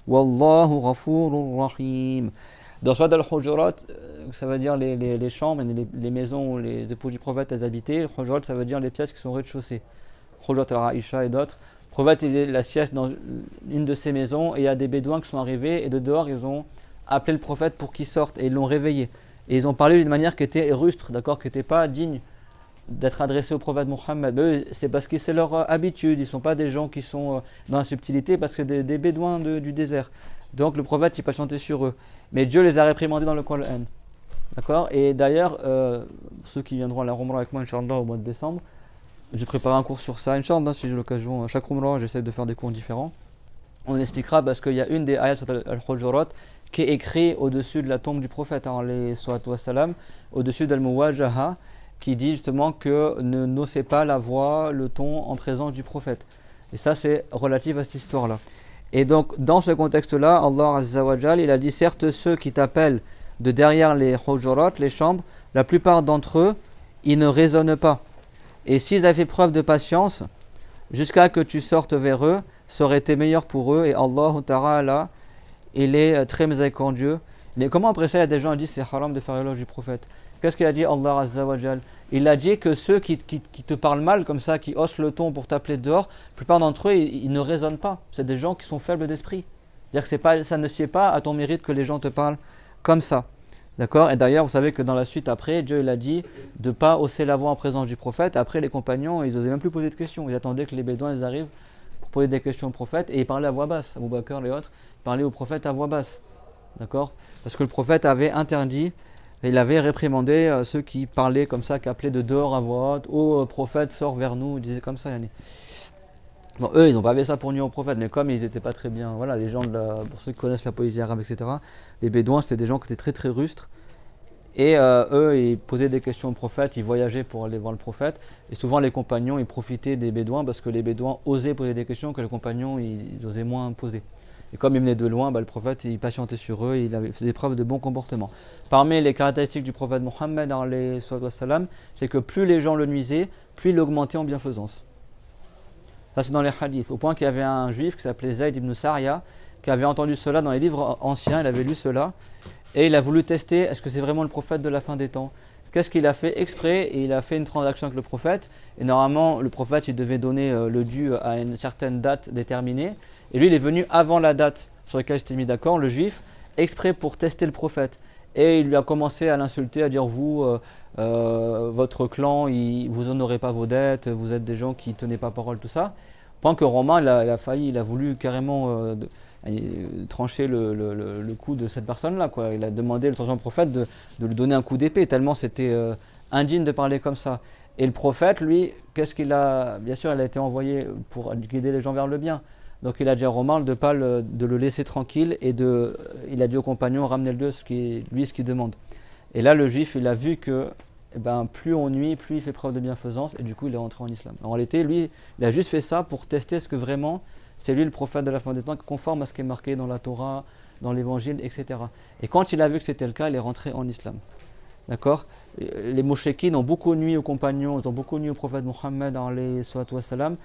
والله غفور رحيم. Dans Surat Al-Hujurat, ça veut dire les chambres, les maisons où les épouses du prophète elles habitaient. Hujurat, ça veut dire les pièces qui sont au rez-de-chaussée. Hujurat al-Aisha et d'autres. Le prophète, il est la sieste dans une de ces maisons et il y a des bédouins qui sont arrivés et de dehors, ils ont appelé le prophète pour qu'il sorte et ils l'ont réveillé. Et ils ont parlé d'une manière qui était rustre, d'accord, qui n'était pas digne d'être adressé au prophète Mohammed. Eux, c'est parce que c'est leur habitude, ils ne sont pas des gens qui sont dans la subtilité parce que des bédouins du désert. Donc le prophète, il peut chanter sur eux. Mais Dieu les a réprimandés dans le Coran. D'accord ? Et d'ailleurs, ceux qui viendront à la Umrah avec moi, Inch'Allah, au mois de décembre, j'ai préparé un cours sur ça, Inch'Allah, si j'ai l'occasion. Chaque Umrah, j'essaie de faire des cours différents. On expliquera parce qu'il y a une des ayats sur Al-Hujurat qui est écrite au-dessus de la tombe du prophète, au-dessus d'Al-Muwajaha, qui dit justement que ne nocez pas la voix, le ton en présence du prophète. Et ça, c'est relatif à cette histoire-là. Et donc, dans ce contexte-là, Allah Azza wa Jal, il a dit certes, ceux qui t'appellent de derrière les hujurat, les chambres, la plupart d'entre eux, ils ne raisonnent pas. Et s'ils avaient fait preuve de patience, jusqu'à que tu sortes vers eux, ça aurait été meilleur pour eux. Et Allah Ta'ala, il est très miséricordieux. Mais comment après ça, il y a des gens qui disent c'est haram de faire l'éloge du prophète ? Qu'est-ce qu'il a dit Allah Azza wa Jal ? Il a dit que ceux qui te parlent mal comme ça, qui haussent le ton pour t'appeler dehors, la plupart d'entre eux, ils ne raisonnent pas. C'est des gens qui sont faibles d'esprit. C'est-à-dire que ça ne sied pas à ton mérite que les gens te parlent comme ça. D'accord ? Et d'ailleurs, vous savez que dans la suite après, Dieu il a dit de ne pas hausser la voix en présence du prophète. Après, les compagnons, ils n'osaient même plus poser de questions. Ils attendaient que les bédouins ils arrivent pour poser des questions au prophète et ils parlaient à voix basse. Abu Bakr, les autres, ils parlaient au prophète à voix basse. D'accord ? Parce que le prophète avait interdit, il avait réprimandé ceux qui parlaient comme ça, qui appelaient de dehors à voix haute. Oh, prophète, sors vers nous. Ils disaient comme ça, Yannick. Bon, eux, ils n'ont pas fait ça pour nuire au prophète, mais comme ils n'étaient pas très bien, voilà, les gens, pour ceux qui connaissent la poésie arabe, etc., les bédouins, c'était des gens qui étaient très très rustres. Et eux, ils posaient des questions au prophète, ils voyageaient pour aller voir le prophète. Et souvent, les compagnons, ils profitaient des bédouins parce que les bédouins osaient poser des questions que les compagnons, ils osaient moins poser. Et comme ils venaient de loin, le prophète il patientait sur eux et il faisait preuve de bon comportement. Parmi les caractéristiques du prophète Mohammed, c'est que plus les gens le nuisaient, plus il augmentait en bienfaisance. Ça c'est dans les hadiths. Au point qu'il y avait un juif qui s'appelait Zayd ibn Sariya, qui avait entendu cela dans les livres anciens, il avait lu cela, et il a voulu tester, est-ce que c'est vraiment le prophète de la fin des temps? Qu'est-ce qu'il a fait exprès? Et il a fait une transaction avec le prophète, et normalement le prophète il devait donner le dû à une certaine date déterminée, et lui il est venu avant la date sur laquelle il s'était mis d'accord, le juif, exprès pour tester le prophète. Et il lui a commencé à l'insulter, à dire vous, votre clan, vous honorez pas vos dettes, vous êtes des gens qui ne tenaient pas parole, tout ça. Point que Romain, il a failli, il a voulu carrément trancher le coup de cette personne-là, quoi. Il a demandé le au prophète de lui donner un coup d'épée, tellement c'était indigne de parler comme ça. Et le prophète, lui, qu'est-ce qu'il a? Bien sûr, il a été envoyé pour guider les gens vers le bien. Donc il a dit à Romain de le laisser tranquille et il a dit aux compagnons ramenez le ce qu'il demande. Et là le juif il a vu que plus on nuit, plus il fait preuve de bienfaisance et du coup il est rentré en islam. En réalité lui il a juste fait ça pour tester ce que vraiment c'est lui le prophète de la fin des temps conforme à ce qui est marqué dans la Torah, dans l'évangile, etc. Et quand il a vu que c'était le cas, il est rentré en islam. D'accord? Les mouchékines ont beaucoup nuit aux compagnons, ils ont beaucoup nuit au prophète Mohammed alayhi salatu wassalam.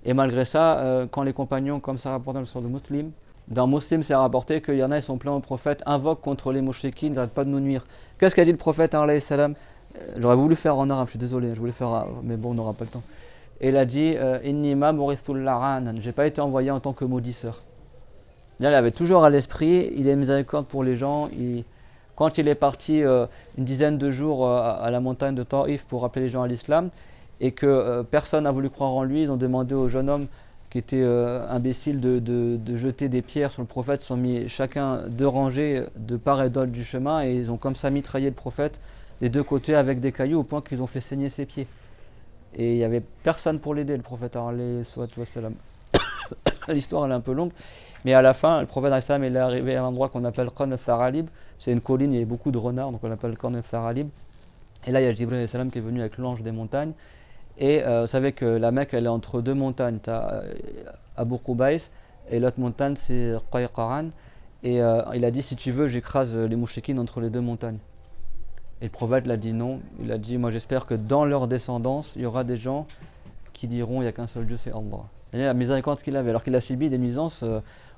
Et malgré ça, quand les compagnons, comme ça rapporte dans le sort de Muslim, dans Muslim c'est rapporté qu'il y en a, ils sont pleins au prophète, invoquent contre les mouchékines, ils n'arrêtent pas de nous nuire. Qu'est-ce qu'a dit le prophète alayhi salam? J'aurais voulu faire en arabe, je suis désolé, je voulais faire, mais bon, on n'aura pas le temps. Et il a dit Inni ma bu'ithul la'anan, j'ai pas été envoyé en tant que maudisseur. Il avait toujours à l'esprit, il est miséricorde pour les gens. Quand il est parti une dizaine de jours à la montagne de Taïf pour appeler les gens à l'islam, et que personne n'a voulu croire en lui, ils ont demandé au jeune homme qui était imbécile de jeter des pierres sur le prophète, ils sont mis chacun 2 rangées de part et d'autre du chemin et ils ont comme ça mitraillé le prophète des 2 côtés avec des cailloux au point qu'ils ont fait saigner ses pieds. Et il n'y avait personne pour l'aider, le prophète alayhi wassalam. L'histoire elle est un peu longue, mais à la fin, le prophète alayhi salam, il est arrivé à un endroit qu'on appelle Qarn al-Tharalib, c'est une colline, il y a beaucoup de renards, donc on l'appelle Qarn al-Tharalib. Et là il y a Jibril alayhi salam qui est venu avec l'ange des montagnes. Et vous savez que la Mecque elle est entre 2 montagnes, tu as Abu Qubays et l'autre montagne c'est Qayqaran. Et il a dit si tu veux j'écrase les mouchékines entre les 2 montagnes. Et le prophète l'a dit non, il a dit moi j'espère que dans leur descendance il y aura des gens qui diront il n'y a qu'un seul Dieu c'est Allah. Et la miséricorde qu'il avait alors qu'il a subi des nuisances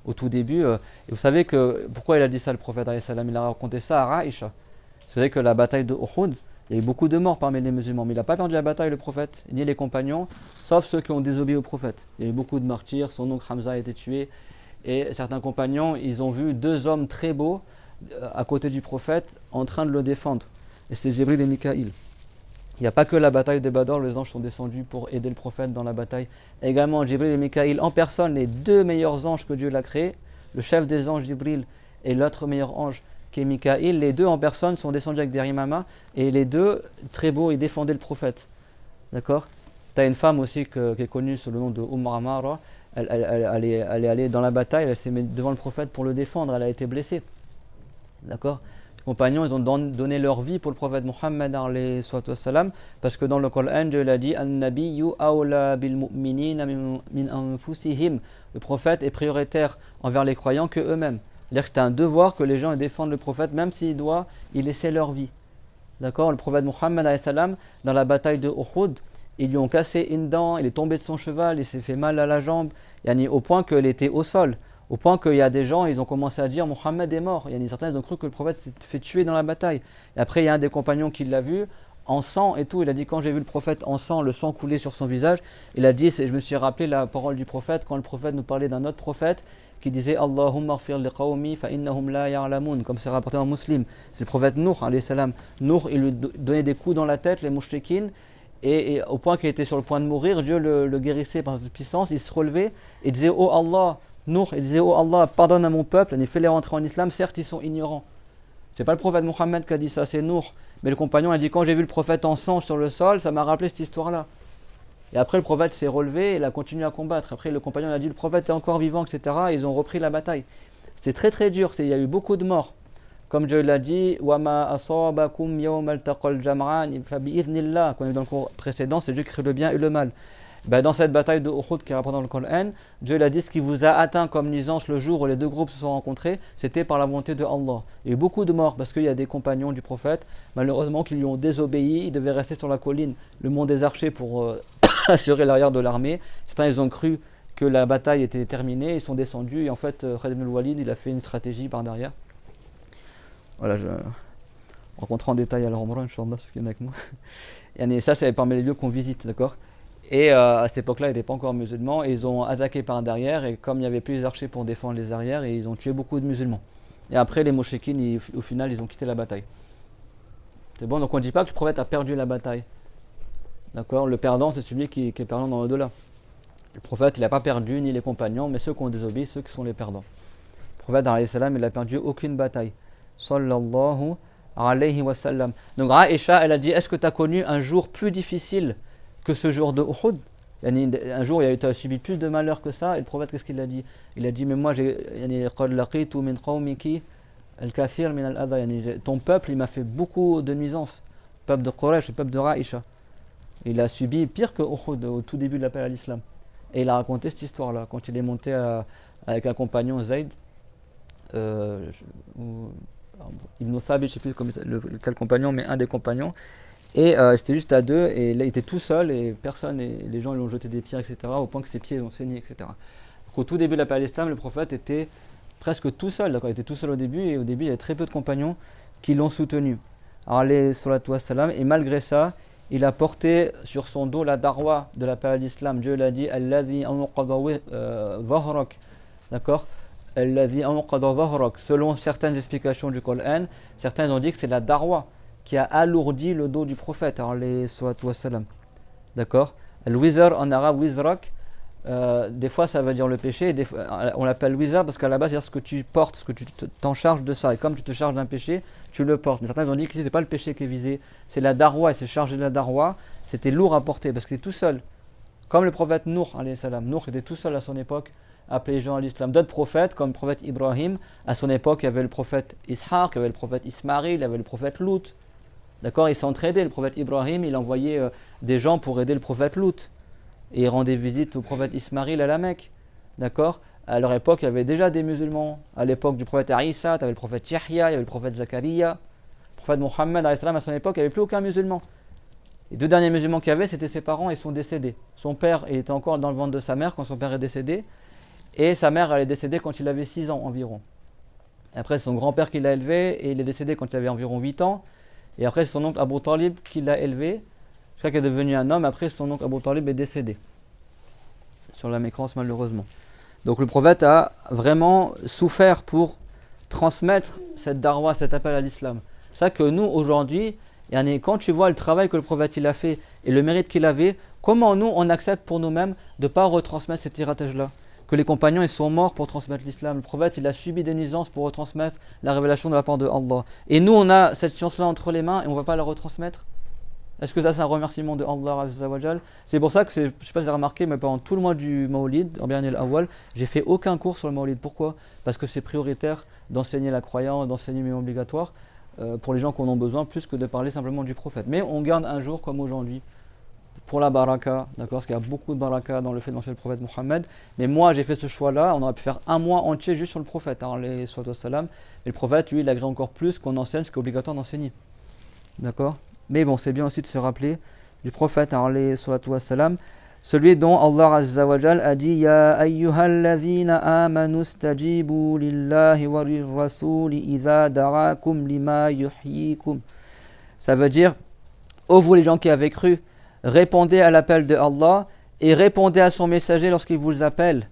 au tout début. Et vous savez que pourquoi il a dit ça le prophète alayhi salam, il a raconté ça à Aïcha. Vous savez que la bataille de Uhud, il y a eu beaucoup de morts parmi les musulmans, mais il n'a pas perdu la bataille le prophète, ni les compagnons, sauf ceux qui ont désobéi au prophète. Il y a eu beaucoup de martyrs, son oncle Hamza a été tué, et certains compagnons, ils ont vu 2 hommes très beaux à côté du prophète en train de le défendre. Et c'est Jibril et Mikaïl. Il n'y a pas que la bataille de Badr, les anges sont descendus pour aider le prophète dans la bataille. Et également Jibril et Mikaïl en personne, les 2 meilleurs anges que Dieu l'a créés, le chef des anges Jibril et l'autre meilleur ange qui est Mikaïl, les 2 en personne sont descendus avec des rimamas et les 2 très beaux, ils défendaient le prophète. D'accord? Tu as une femme aussi qui est connue sous le nom de Amara, elle est allée dans la bataille, elle s'est mise devant le prophète pour le défendre, elle a été blessée. D'accord? Les compagnons, ils ont donné leur vie pour le prophète Mohammed alayhi salam, parce que dans le Coran, Dieu l'a dit An-nabiyyu awla bil mu'minina min anfusihim. Le prophète est prioritaire envers les croyants que eux-mêmes. C'est-à-dire que c'est un devoir que les gens défendent le prophète, même s'ils doivent y laisser leur vie. D'accord? Le prophète Mohammed alayhi salam, dans la bataille de Uhud, ils lui ont cassé une dent, il est tombé de son cheval, il s'est fait mal à la jambe, au point qu'il était au sol. Au point qu'il y a des gens, ils ont commencé à dire Mohammed est mort. Certains ils ont cru que le prophète s'est fait tuer dans la bataille. Et après, il y a un des compagnons qui l'a vu en sang et tout. Il a dit quand j'ai vu le prophète en sang, le sang couler sur son visage, il a dit je me suis rappelé la parole du prophète quand le prophète nous parlait d'un autre prophète qui disait Allahumma ighfir li qawmi fa innahum la ya'lamun, comme c'est rapporté en Muslim. C'est le prophète Nuh alayhi salam. Nuh, il lui donnait des coups dans la tête, les mouchriquines, et au point qu'il était sur le point de mourir, Dieu le guérissait par toute puissance. Il se relevait et disait oh Allah, Nuh, il disait oh Allah, pardonne à mon peuple, et fais-les rentrer en islam. Certes, ils sont ignorants. C'est pas le prophète Mohammed qui a dit ça, c'est Nuh. Mais le compagnon a dit quand j'ai vu le prophète en sang sur le sol, ça m'a rappelé cette histoire-là. Et après, le prophète s'est relevé et il a continué à combattre. Après, le compagnon a dit le prophète est encore vivant, etc. Et ils ont repris la bataille. C'est très très dur, il y a eu beaucoup de morts. Comme Dieu l'a dit, Wama asabakum yawm altaqal jam'an fa bi'idhnillah. Quand on est dans le cours précédent, c'est Dieu qui crée le bien et le mal. Dans cette bataille de Uhud qui est rapportée dans le Coran, Dieu il a dit ce qui vous a atteint comme nuisance le jour où les deux groupes se sont rencontrés, c'était par la volonté de Allah. Il y a eu beaucoup de morts parce qu'il y a des compagnons du prophète, malheureusement, qui lui ont désobéi. Ils devaient rester sur la colline, le mont des archers, pour assurer l'arrière de l'armée. Certains ils ont cru que la bataille était terminée, ils sont descendus et en fait Khalid ibn al-Walid il a fait une stratégie par derrière. Voilà, je rencontrerai en détail à l'Umrah, Inch'Allah, ceux qui viennent avec moi. Et ça, c'est parmi les lieux qu'on visite, d'accord. Et à cette époque-là, ils n'étaient pas encore musulmans, et ils ont attaqué par derrière, et comme il n'y avait plus les archers pour défendre les arrières, et ils ont tué beaucoup de musulmans. Et après, les mouchriquines, au final, ils ont quitté la bataille. C'est bon, donc on ne dit pas que le prophète a perdu la bataille. D'accord. Le perdant, c'est celui qui est perdant dans l'au-delà. Le prophète, il n'a pas perdu, ni les compagnons, mais ceux qui ont désobéi, ceux qui sont les perdants. Le prophète, alayhi salam, il n'a perdu aucune bataille. Sallallahu alayhi wa sallam. Donc Aïcha, elle a dit, est-ce que tu as connu un jour plus difficile que ce jour de Uhud? Un jour, tu as subi plus de malheur que ça. Et le prophète, qu'est-ce qu'il a dit? Il a dit, mais moi, ton peuple, il m'a fait beaucoup de nuisances. Le peuple de Quraysh, le peuple de Aïcha. Il a subi pire que Uhud au tout début de l'appel à l'islam. Et il a raconté cette histoire-là, quand il est monté avec un compagnon, Zayd, Ibn Thabit, je ne sais plus quel compagnon, mais un des compagnons. Et c'était juste à deux, et là il était tout seul, et personne, et les gens lui ont jeté des pierres, etc., au point que ses pieds ont saigné, etc. Donc, au tout début de l'appel à l'islam, le prophète était presque tout seul, d'accord, il était tout seul au début, et au début il y avait très peu de compagnons qui l'ont soutenu. Alayhi salatu wassalam, et malgré ça, il a porté sur son dos la darwa de l'appel à l'islam. Dieu l'a dit, Alladhi anqadha dhahrak, d'accord. Selon certaines explications du Coran, certains ont dit que c'est la darwa qui a alourdi le dos du prophète, d'accord. Al-wizr en arabe, wizrak, des fois ça veut dire le péché, et des fois, on l'appelle wizr parce qu'à la base c'est ce que tu portes, ce que tu t'en charges de ça, et comme tu te charges d'un péché, tu le portes. Mais certains ont dit que ce n'était pas le péché qui est visé, c'est la darwa, et c'est chargé de la darwa, c'était lourd à porter parce que c'est tout seul. Comme le prophète Nuh, alayhi salam. Nuh était tout seul à son époque, appelé les gens à l'islam. D'autres prophètes, comme le prophète Ibrahim, à son époque, il y avait le prophète Ishaq, il y avait le prophète Ismaïl, il y avait le prophète Lut. D'accord, ils s'entraidaient. Le prophète Ibrahim, il envoyait des gens pour aider le prophète Lut. Et il rendait visite au prophète Ismaïl à la Mecque. D'accord. À leur époque, il y avait déjà des musulmans. À l'époque du prophète Isa, tu avais le prophète Yahya, il y avait le prophète Zakaria. Le prophète Mohammed, à son époque, il n'y avait plus aucun musulman. Les deux derniers musulmans qu'il y avait, c'était ses parents, et ils sont décédés. Son père, il était encore dans le ventre de sa mère quand son père est décédé. Et sa mère, elle est décédée quand il avait 6 ans environ. Après, c'est son grand-père qui l'a élevé, et il est décédé quand il avait environ 8 ans. Et après, c'est son oncle Abu Talib qui l'a élevé, jusqu'à qu'il est devenu un homme. Après, son oncle Abu Talib est décédé, sur la mécrance malheureusement. Donc le prophète a vraiment souffert pour transmettre cette darwa, cet appel à l'islam. C'est ça que nous, aujourd'hui, quand tu vois le travail que le prophète il a fait, et le mérite qu'il avait, comment nous, on accepte pour nous-mêmes de ne pas retransmettre cet héritage-là? Que les compagnons ils sont morts pour transmettre l'islam. Le prophète il a subi des nuisances pour retransmettre la révélation de la part de Allah. Et nous on a cette chance-là entre les mains et on ne va pas la retransmettre. Est-ce que ça c'est un remerciement de Allah Azza wa Jal? C'est pour ça que, je ne sais pas si vous avez remarqué, mais pendant tout le mois du Mawlid, en Rabi'ul Awwal, j'ai fait aucun cours sur le Mawlid. Pourquoi? Parce que c'est prioritaire d'enseigner la croyance, d'enseigner les obligatoires pour les gens qui en ont besoin, plus que de parler simplement du prophète. Mais on garde un jour comme aujourd'hui pour la baraka, d'accord, parce qu'il y a beaucoup de baraka dans le fait de mentionner le prophète Mohammed. Mais moi, j'ai fait ce choix-là. On aurait pu faire un mois entier juste sur le prophète, alayhi salam. Et le prophète, lui, il agrée encore plus qu'on enseigne ce qui est obligatoire d'enseigner. D'accord. Mais bon, c'est bien aussi de se rappeler du prophète, alayhi salam, celui dont Allah Azza wa Jal a dit Ya ayyuhalladhina amanu stajibu lillahi wa lirrasuli idha da'akum lima yuhyikum. Ça veut dire, ô vous les gens qui avez cru, répondez à l'appel de Allah et répondez à son messager lorsqu'il vous appelle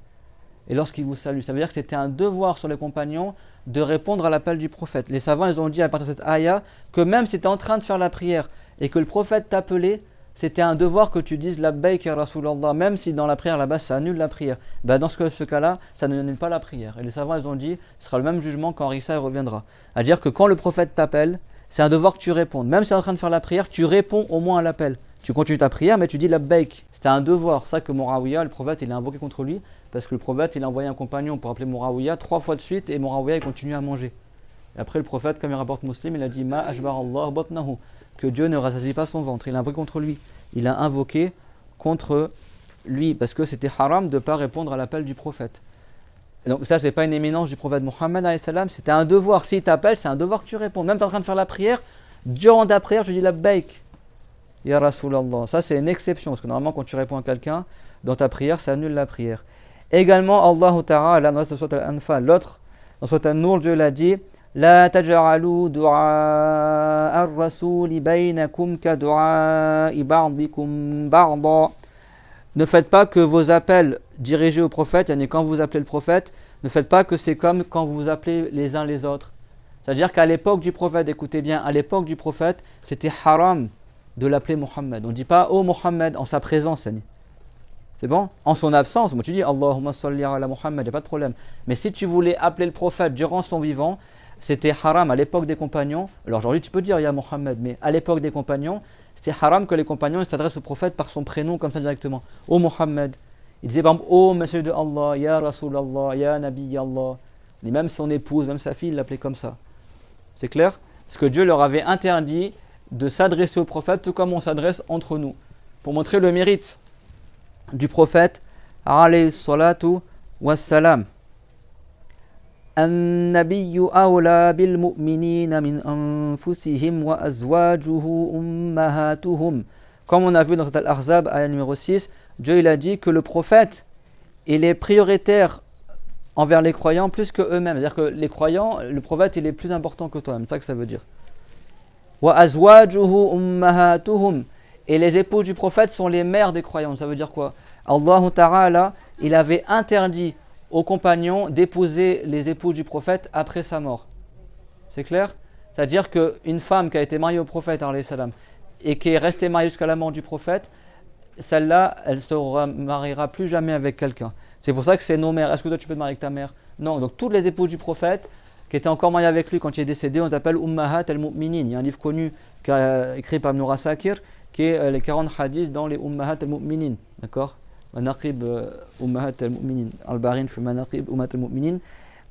et lorsqu'il vous salue. Ça veut dire que c'était un devoir sur les compagnons de répondre à l'appel du prophète. Les savants ils ont dit à partir de cette ayah que même si tu es en train de faire la prière et que le prophète t'appelait, c'était un devoir que tu dises labbaik ya Rasulallah, même si dans la prière là-bas ça annule la prière. Dans ce cas-là, ça n'annule pas la prière. Et les savants ils ont dit ce sera le même jugement quand Isa reviendra. À dire que quand le prophète t'appelle, c'est un devoir que tu répondes. Même si tu es en train de faire la prière, tu réponds au moins à l'appel. Tu continues ta prière, mais tu dis labbaik. C'était un devoir. C'est ça que Muawiyah, le prophète, il a invoqué contre lui, parce que le prophète, il a envoyé un compagnon pour appeler Muawiyah 3 fois de suite, et Muawiyah, il continue à manger. Et après, le prophète, comme il rapporte Muslim, il a dit Ma ashbar Allah batnahu, que Dieu ne rassasie pas son ventre. Il a invoqué contre lui. Il a invoqué contre lui, parce que c'était haram de ne pas répondre à l'appel du prophète. Et donc ça, c'est pas une éminence du prophète Mohammed alayhi salam, c'était un devoir. S'il t'appelle, c'est un devoir que tu réponds. Même tu es en train de faire la prière, durant ta prière, je dis labbaik, ya Rasulallah. Ça, c'est une exception, parce que normalement, quand tu réponds à quelqu'un, dans ta prière, ça annule la prière. Également, Allah Ta'ala, dans la sourate Al-Anfal, l'autre, dans la sourate An-Nur, Dieu l'a dit, La taj'alu du'a ar-rasuli baynakum ka du'a ba'dikum ba'da. Ne faites pas que vos appels dirigés au prophète, et quand vous appelez le prophète, ne faites pas que c'est comme quand vous vous appelez les uns les autres. C'est-à-dire qu'à l'époque du prophète, écoutez bien, à l'époque du prophète, c'était haram de l'appeler Mohammed. On ne dit pas « Oh Mohammed » en sa présence. C'est bon? En son absence, moi tu dis « Allahumma salli ala Mohammed », il n'y a pas de problème. Mais si tu voulais appeler le prophète durant son vivant, c'était haram à l'époque des compagnons. Alors aujourd'hui tu peux dire « Ya Mohammed », mais à l'époque des compagnons, c'était haram que les compagnons s'adressent au prophète par son prénom comme ça directement. « Oh Mohammed ». Il disait par exemple « Oh Messie de Allah, Ya Rasulallah, Ya Nabi Allah ». Et même son épouse, même sa fille, il l'appelait comme ça. C'est clair? Parce que Dieu leur avait interdit de s'adresser au prophète tout comme on s'adresse entre nous. Pour montrer le mérite du prophète, alayhi salatu wassalam. An-nabiyyu awla bil mu'minina min anfusihim wa azwajuhu ummahatuhum. Comme on a vu dans Al-Ahzab, ayat numéro 6, Dieu il a dit que le prophète, il est prioritaire envers les croyants plus que eux-mêmes. C'est-à-dire que les croyants, le prophète, il est plus important que toi-même. C'est ça que ça veut dire. Wa azwajuhu ummahatuhum. Et les épouses du prophète sont les mères des croyants. Ça veut dire quoi? Allah Ta'ala, il avait interdit aux compagnons d'épouser les épouses du prophète après sa mort. C'est clair? C'est-à-dire qu'une femme qui a été mariée au prophète, alayhi salam, et qui est restée mariée jusqu'à la mort du prophète, celle-là, elle ne se mariera plus jamais avec quelqu'un. C'est pour ça que c'est nos mères. Est-ce que toi tu peux te marier avec ta mère? Non. Donc toutes les épouses du prophète qui étaient encore mariées avec lui quand il est décédé, on s'appelle Ummahat al-Mu'minin. Il y a un livre connu écrit par Ibn Asakir qui est les 40 hadiths dans les Ummahat al-Mu'minin. D'accord? Manaqib Ummahat al-Mu'minin. Al-Barin fi Manaqib Ummahat al-Mu'minin.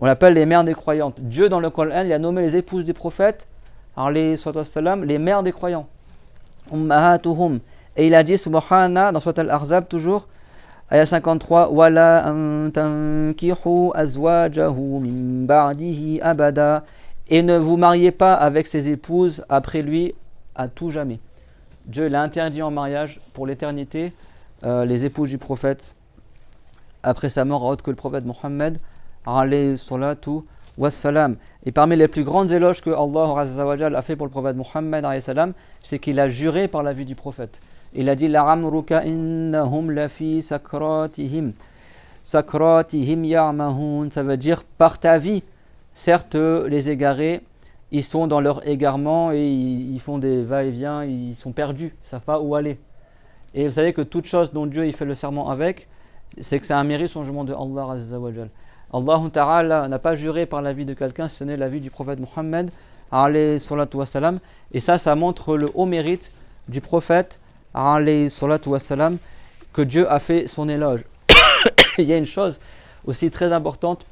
On l'appelle les mères des croyantes. Dieu dans le Coran, il a nommé les épouses des prophètes, alayhi sallam, les mères des croyants. Ummahatuhum. Et il a dit, subhana, dans Surat Al-Ahzab toujours, ayat 53, Wala an tankihu azwajahu min ba'dihi abada. Et ne vous mariez pas avec ses épouses après lui à tout jamais. Dieu l'a interdit en mariage pour l'éternité, les épouses du prophète, après sa mort, autre que le prophète Mohammed, alayhi salatu wassalam. Et parmi les plus grandes éloges que Allah Azza wa Jal a fait pour le prophète Mohammed, alayhi salam, c'est qu'il a juré par la vie du prophète. Il a dit La'amruka innahum lafi sakratihim. Sakratihim ya'mahun. Ça veut dire par ta vie. Certes, les égarés, ils sont dans leur égarement et ils font des va-et-vient, ils sont perdus, ils ne savent pas où aller. Et vous savez que toute chose dont Dieu il fait le serment avec, c'est que c'est un mérite son jugement de Allah Azza wa Jal. Allah Ta'ala n'a pas juré par la vie de quelqu'un, ce n'est la vie du prophète Mohammed alayhi salatu wassalam. Et ça montre le haut mérite du prophète alayhi salatu wassalam, que Dieu a fait son éloge. Il y a une chose aussi très importante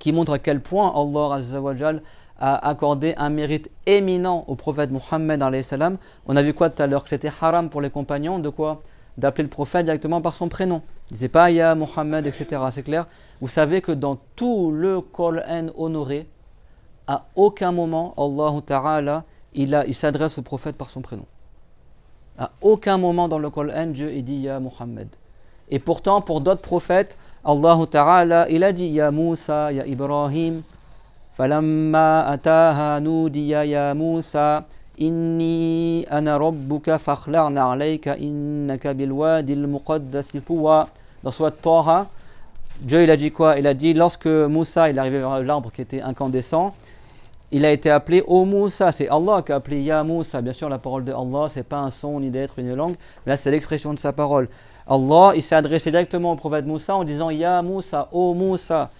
qui montre à quel point Allah Azza wa Jal a accordé un mérite éminent au prophète Mohammed alayhi salam. On a vu quoi tout à l'heure? Que c'était haram pour les compagnons de quoi? D'appeler le prophète directement par son prénom. Il ne disait pas Ya Mohammed, etc. C'est clair? Vous savez que dans tout le Coran honoré, à aucun moment Allah Ta'ala il s'adresse au prophète par son prénom. À aucun moment dans le Coran Dieu dit Ya Mohammed. Et pourtant pour d'autres prophètes, Allah Ta'ala il a dit Ya Moussa, Ya Ibrahim. Falamma ataha nudiya ya Moussa. Inni ana rabbuka fakhla'na alayka innaka bilwadil muqaddasi tuwa. Dans Surat Taha, Dieu il a dit quoi? Il a dit lorsque Moussa il est arrivé vers l'arbre qui était incandescent, il a été appelé ô Moussa. C'est Allah qui a appelé Ya Moussa. Bien sûr la parole de Allah c'est pas un son ni d'être une langue, mais là c'est l'expression de sa parole. Allah il s'est adressé directement au prophète Moussa en disant Ya Moussa, ô Moussa.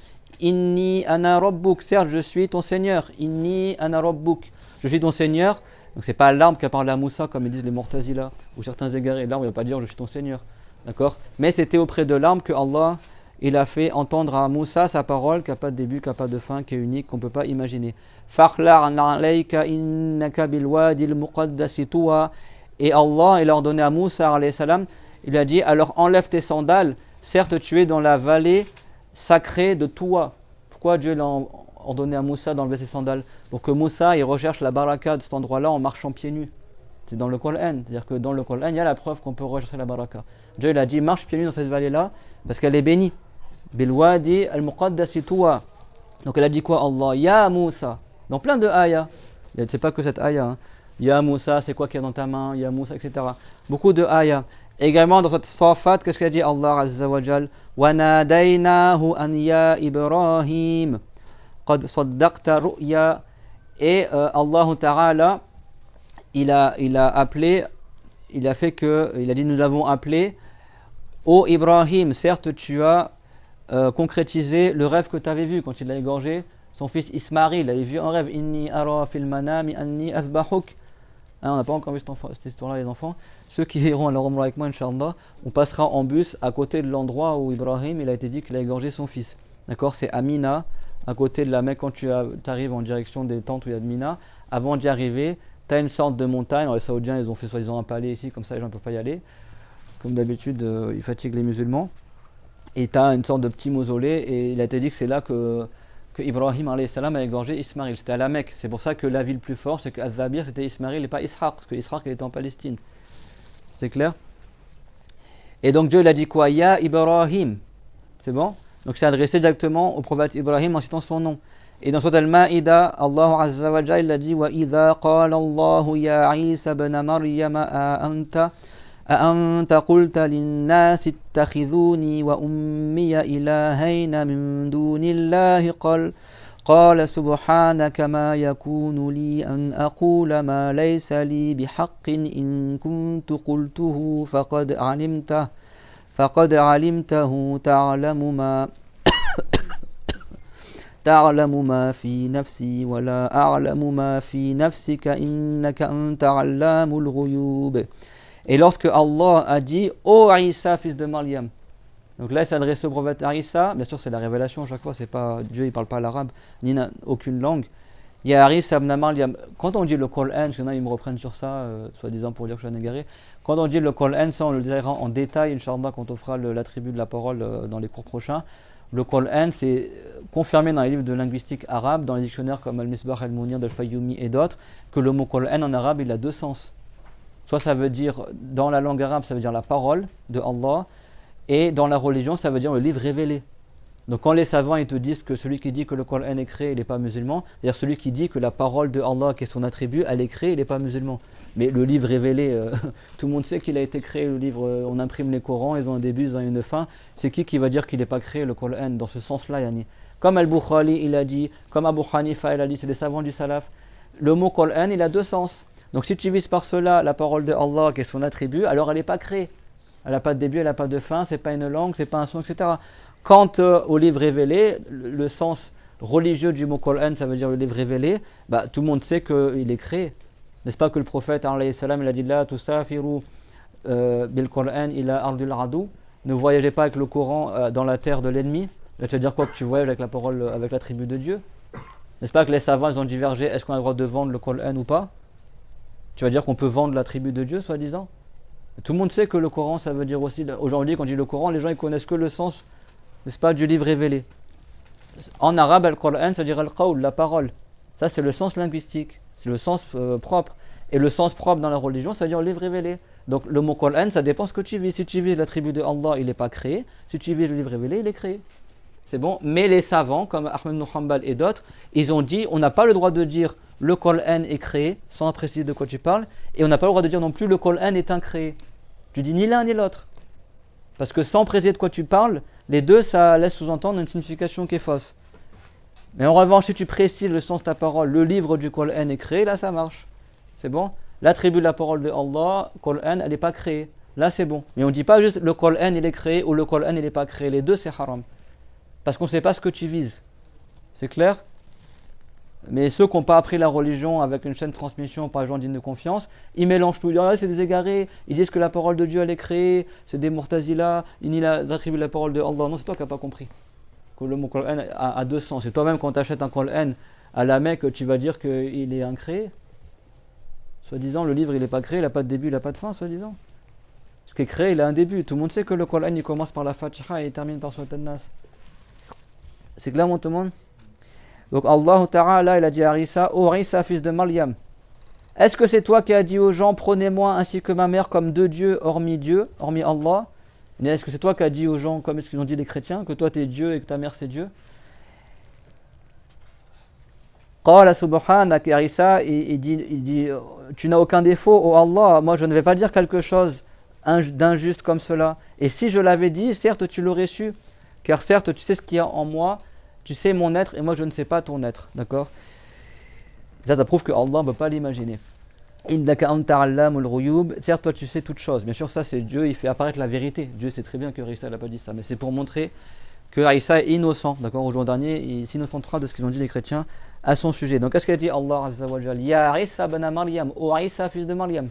Inni ana rabbuk, certes je suis ton Seigneur. Inni ana rabbuk, je suis ton Seigneur. Donc c'est pas l'arbre qui a parlé à Moussa comme ils disent les Mu'tazila ou certains égarés. L'arbre il ne va pas dire je suis ton Seigneur, d'accord? Mais c'était auprès de l'arbre que Allah il a fait entendre à Moussa sa parole qui n'a pas de début, qui n'a pas de fin, qui est unique, qu'on ne peut pas imaginer. Fakhla'na alayka innaka bilwadil muqaddasi tuwa. Et Allah il a ordonné à Moussa alayhi salam, Il lui a dit, alors enlève tes sandales, certes tu es dans la vallée sacrée de Touwa. Pourquoi Dieu l'a ordonné à Moussa d'enlever ses sandales? Pour que Moussa il recherche la baraka de cet endroit-là en marchant pieds nus. C'est dans le Coran, c'est-à-dire que dans le Coran, il y a la preuve qu'on peut rechercher la baraka. Dieu il a dit, marche pieds nus dans cette vallée-là, parce qu'elle est bénie. Bilwadi al-Muqaddasi Touwa. Donc elle a dit quoi Allah? Ya Moussa. Dans plein de ayahs. C'est pas que cette ayah. Hein. Ya Moussa, c'est quoi qu'il y a dans ta main? Ya Moussa, etc. Beaucoup de ayahs. Également dans cette Safat, qu'est-ce qu'a dit Allah Azza wa Jal? Wa nadaynahu an ya Ibrahim. Qad saddaqta ru'ya. Et Allah Ta'ala, il a appelé, il a dit nous l'avons appelé, ô Ibrahim, certes tu as concrétisé le rêve que tu avais vu quand il a égorgé son fils Ismaïl. Il avait vu un rêve, inni ara fil manami anni azbahuk. On n'a pas encore vu cette histoire-là, les enfants. Ceux qui iront à leur omra avec moi, Inch'Allah, on passera en bus à côté de l'endroit où Ibrahim, il a été dit qu'il a égorgé son fils. D'accord? C'est à Mina, à côté de la Mecque, quand tu arrives en direction des tentes où il y a de Mina. Avant d'y arriver, tu as une sorte de montagne. Alors, les Saoudiens, ils ont fait soi-disant un palais ici, comme ça les gens ne peuvent pas y aller. Comme d'habitude, ils fatiguent les musulmans. Et tu as une sorte de petit mausolée, et il a été dit que c'est là que Ibrahim a égorgé Ismaïl. C'était à la Mecque. C'est pour ça que la ville plus forte, c'est qu'Az-Zabir c'était Ismaïl et pas Ishaq, parce que Ishaq il était en Palestine. C'est clair? Et donc Dieu il a dit quoi? Ya Ibrahim. C'est bon? Donc c'est adressé directement au prophète Ibrahim en citant son nom. Et dans Sourate Al-Ma'ida, Allah Azza wa Jalla il a dit wa idha qala Allahu ya Isa ibn Maryam أأنت قلت للناس اتخذوني وأمي إلهين من دون الله قال سبحانك ما يكون لي أن أقول ما ليس لي بحق إن كنت قلته فقد علمته تعلم ما في نفسي ولا أعلم ما في نفسك إنك أنت علام الغيوب. Et lorsque Allah a dit « Ô Isa, fils de Maryam », donc là il s'adresse au prophète Isa, bien sûr c'est la révélation à chaque fois, c'est pas Dieu il parle pas l'arabe, ni aucune langue. Il y a Isa ibn Maryam, quand on dit le Coran, parce qu'il y en a ils me reprennent sur ça, soi-disant pour dire que je suis un égaré, quand on dit le Coran, ça on le dira en détail, Inch'Allah, quand on fera l'attribut de la parole dans les cours prochains. Le Coran c'est confirmé dans les livres de linguistique arabe, dans les dictionnaires comme Al-Misbah al-Munir d'Al-Fayoumi et d'autres, que le mot Coran en arabe il a deux sens. Soit ça veut dire, dans la langue arabe, ça veut dire la parole de Allah, et dans la religion, ça veut dire le livre révélé. Donc quand les savants ils te disent que celui qui dit que le Coran est créé, il n'est pas musulman, c'est-à-dire celui qui dit que la parole de Allah, qui est son attribut, elle est créée, il n'est pas musulman. Mais le livre révélé, tout le monde sait qu'il a été créé, le livre, on imprime les Corans, ils ont un début, ils ont une fin. C'est qui va dire qu'il n'est pas créé, le Coran, dans ce sens-là, yani. Comme Al-Bukhari, il a dit, comme Abu Hanifa, il a dit, c'est des savants du salaf, le mot Coran, il a deux sens. Donc si tu vises par cela la parole de Allah qui est son attribut, alors elle n'est pas créée. Elle n'a pas de début, elle n'a pas de fin, c'est pas une langue, c'est pas un son, etc. Quant au livre révélé, le sens religieux du mot Coran, ça veut dire le livre révélé, bah, tout le monde sait qu'il est créé. N'est-ce pas que le prophète, alayhi salam, il a dit la tusafiru bil Coran ila ardil adu, ne voyagez pas avec le Coran dans la terre de l'ennemi. Là, tu veux dire quoi? Que tu voyages avec la parole, avec l'attribut de Dieu? N'est-ce pas que les savants ils ont divergé, est-ce qu'on a le droit de vendre le Coran ou pas? Tu vas dire qu'on peut vendre l'attribut de Dieu, soi-disant? Tout le monde sait que le Coran, ça veut dire aussi... Aujourd'hui, quand on dit le Coran, les gens ils connaissent que le sens, n'est-ce pas, du livre révélé. En arabe, al-Qur'an, ça veut dire al-Qawl, la parole. Ça, c'est le sens linguistique, c'est le sens propre. Et le sens propre dans la religion, ça veut dire le livre révélé. Donc le mot Qur'an, ça dépend ce que tu vis. Si tu vis l'attribut de Allah, il n'est pas créé. Si tu vis le livre révélé, il est créé. C'est bon. Mais les savants, comme Ahmed ibn Hanbal et d'autres, ils ont dit, on n'a pas le droit de dire le Coran est créé, sans préciser de quoi tu parles, et on n'a pas le droit de dire non plus le Coran est incréé. Tu dis ni l'un ni l'autre. Parce que sans préciser de quoi tu parles, les deux, ça laisse sous-entendre une signification qui est fausse. Mais en revanche, si tu précises le sens de ta parole, le livre du Coran est créé, là ça marche. C'est bon? L'attribut de la parole de Allah, Coran, elle n'est pas créée. Là c'est bon. Mais on ne dit pas juste le Coran il est créé ou le Coran il n'est pas créé. Les deux c'est haram. Parce qu'on ne sait pas ce que tu vises. C'est clair? Mais ceux qui n'ont pas appris la religion avec une chaîne de transmission par les gens dignes de confiance, ils mélangent tout. Ils disent ah, c'est des égarés, ils disent que la parole de Dieu elle est créée, c'est des Mu'tazila, ils nient l'attribut de la parole de Allah. Non, c'est toi qui n'as pas compris. Que le mot Coran a deux sens. C'est toi-même quand tu achètes un Coran à la Mecque, tu vas dire qu'il est incréé. Soi-disant, le livre il n'est pas créé, il n'a pas de début, il n'a pas de fin, soi-disant. Ce qui est créé, il a un début. Tout le monde sait que le Coran, il commence par la Fatiha et il termine par Surat An-Nas. C'est clair, mon tout le monde? Donc Allah Ta'ala, il a dit à Isa, ô Isa, fils de Maryam, est-ce que c'est toi qui as dit aux gens, prenez-moi ainsi que ma mère comme deux dieux, hormis Allah? Mais est-ce que c'est toi qui as dit aux gens, comme ce qu'ils ont dit les chrétiens, que toi t'es Dieu et que ta mère c'est Dieu? Qala subhanak, Isa, il dit, tu n'as aucun défaut, ô Allah, moi je ne vais pas dire quelque chose d'injuste comme cela. Et si je l'avais dit, certes tu l'aurais su, car certes tu sais ce qu'il y a en moi, tu sais mon être et moi je ne sais pas ton être, d'accord? Ça prouve que Allah ne peut pas l'imaginer. Innaka anta allamul ghuyub, certes toi tu sais toutes choses. Bien sûr ça c'est Dieu, il fait apparaître la vérité. Dieu sait très bien que Isa n'a pas dit ça, mais c'est pour montrer que Isa est innocent, d'accord? Au jour dernier, il s'innocentera de ce qu'ils ont dit les chrétiens à son sujet. Donc qu'est-ce qu'a dit Allah Azza wa Jal? Ya Isa ben Maryam, ô Isa fils de Maryam.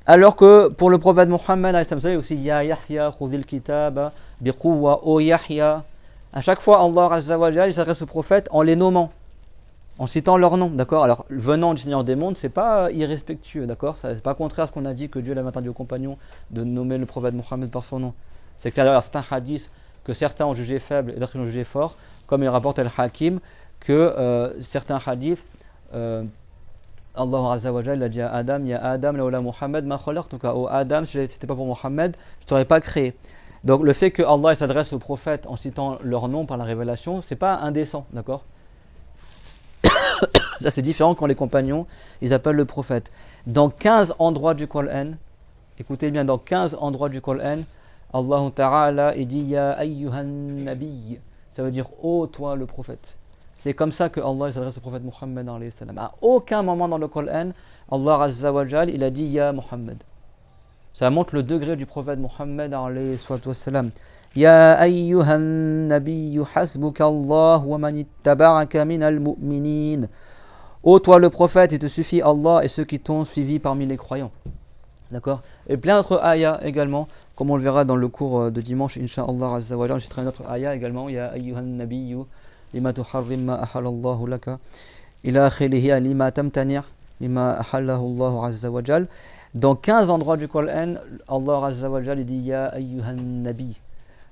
Alors que pour le prophète Mohammed, vous savez aussi Ya Yahya khudhil kitaba biquwwa, ô Yahya. À chaque fois Allah Azza wa Jal il s'adresse au prophète en les nommant, en citant leur nom, d'accord? Alors venant du Seigneur des mondes, c'est pas irrespectueux, d'accord? C'est pas contraire à ce qu'on a dit que Dieu l'avait interdit aux compagnons de nommer le prophète Mohammed par son nom. C'est clair, d'ailleurs certains hadiths que certains ont jugé faibles et d'autres ont jugé forts, comme il rapporte Al-Hakim que certains hadiths Allah Azza wa Jalla a dit à Adam, ya Adam laula Muhammad ma khalaqtuka, au Adam, si c'était pas pour Mohammed, je t'aurais pas créé. Donc le fait que Allah s'adresse aux prophètes en citant leur nom par la révélation, c'est pas indécent, d'accord? Ça c'est différent quand les compagnons, ils appellent le prophète. Dans 15 endroits du Coran, écoutez bien, dans 15 endroits du Coran, Allah Ta'ala il dit ya ayyuhan nabiy, ça veut dire ô toi le prophète. C'est comme ça que Allah s'adresse au prophète Muhammad alayhi salam. À aucun moment dans le Coran, Allah Azza wa Jal, il a dit ya Muhammad. Ça montre le degré du prophète Muhammad alayhi salam. Ya ayyuhan nabiy hasbuka Allah wa man ittaba'aka minal mu'minin. Ô toi le prophète, il te suffit Allah et ceux qui t'ont suivi parmi les croyants. D'accord? Et plein d'autres ayats également, comme on le verra dans le cours de dimanche, Inch'Allah Azza wa Jal. Je citerai un autre ayat également, Ya ayyuhan nabiyyu lima tuharrim ma ahalallahu laka ila akhilihi lima tamtani' lima ahallahu Allah Azza wa Jal. Dans 15 endroits du Coran, Allah Azza wa Jal il dit Ya ayyuhan nabi.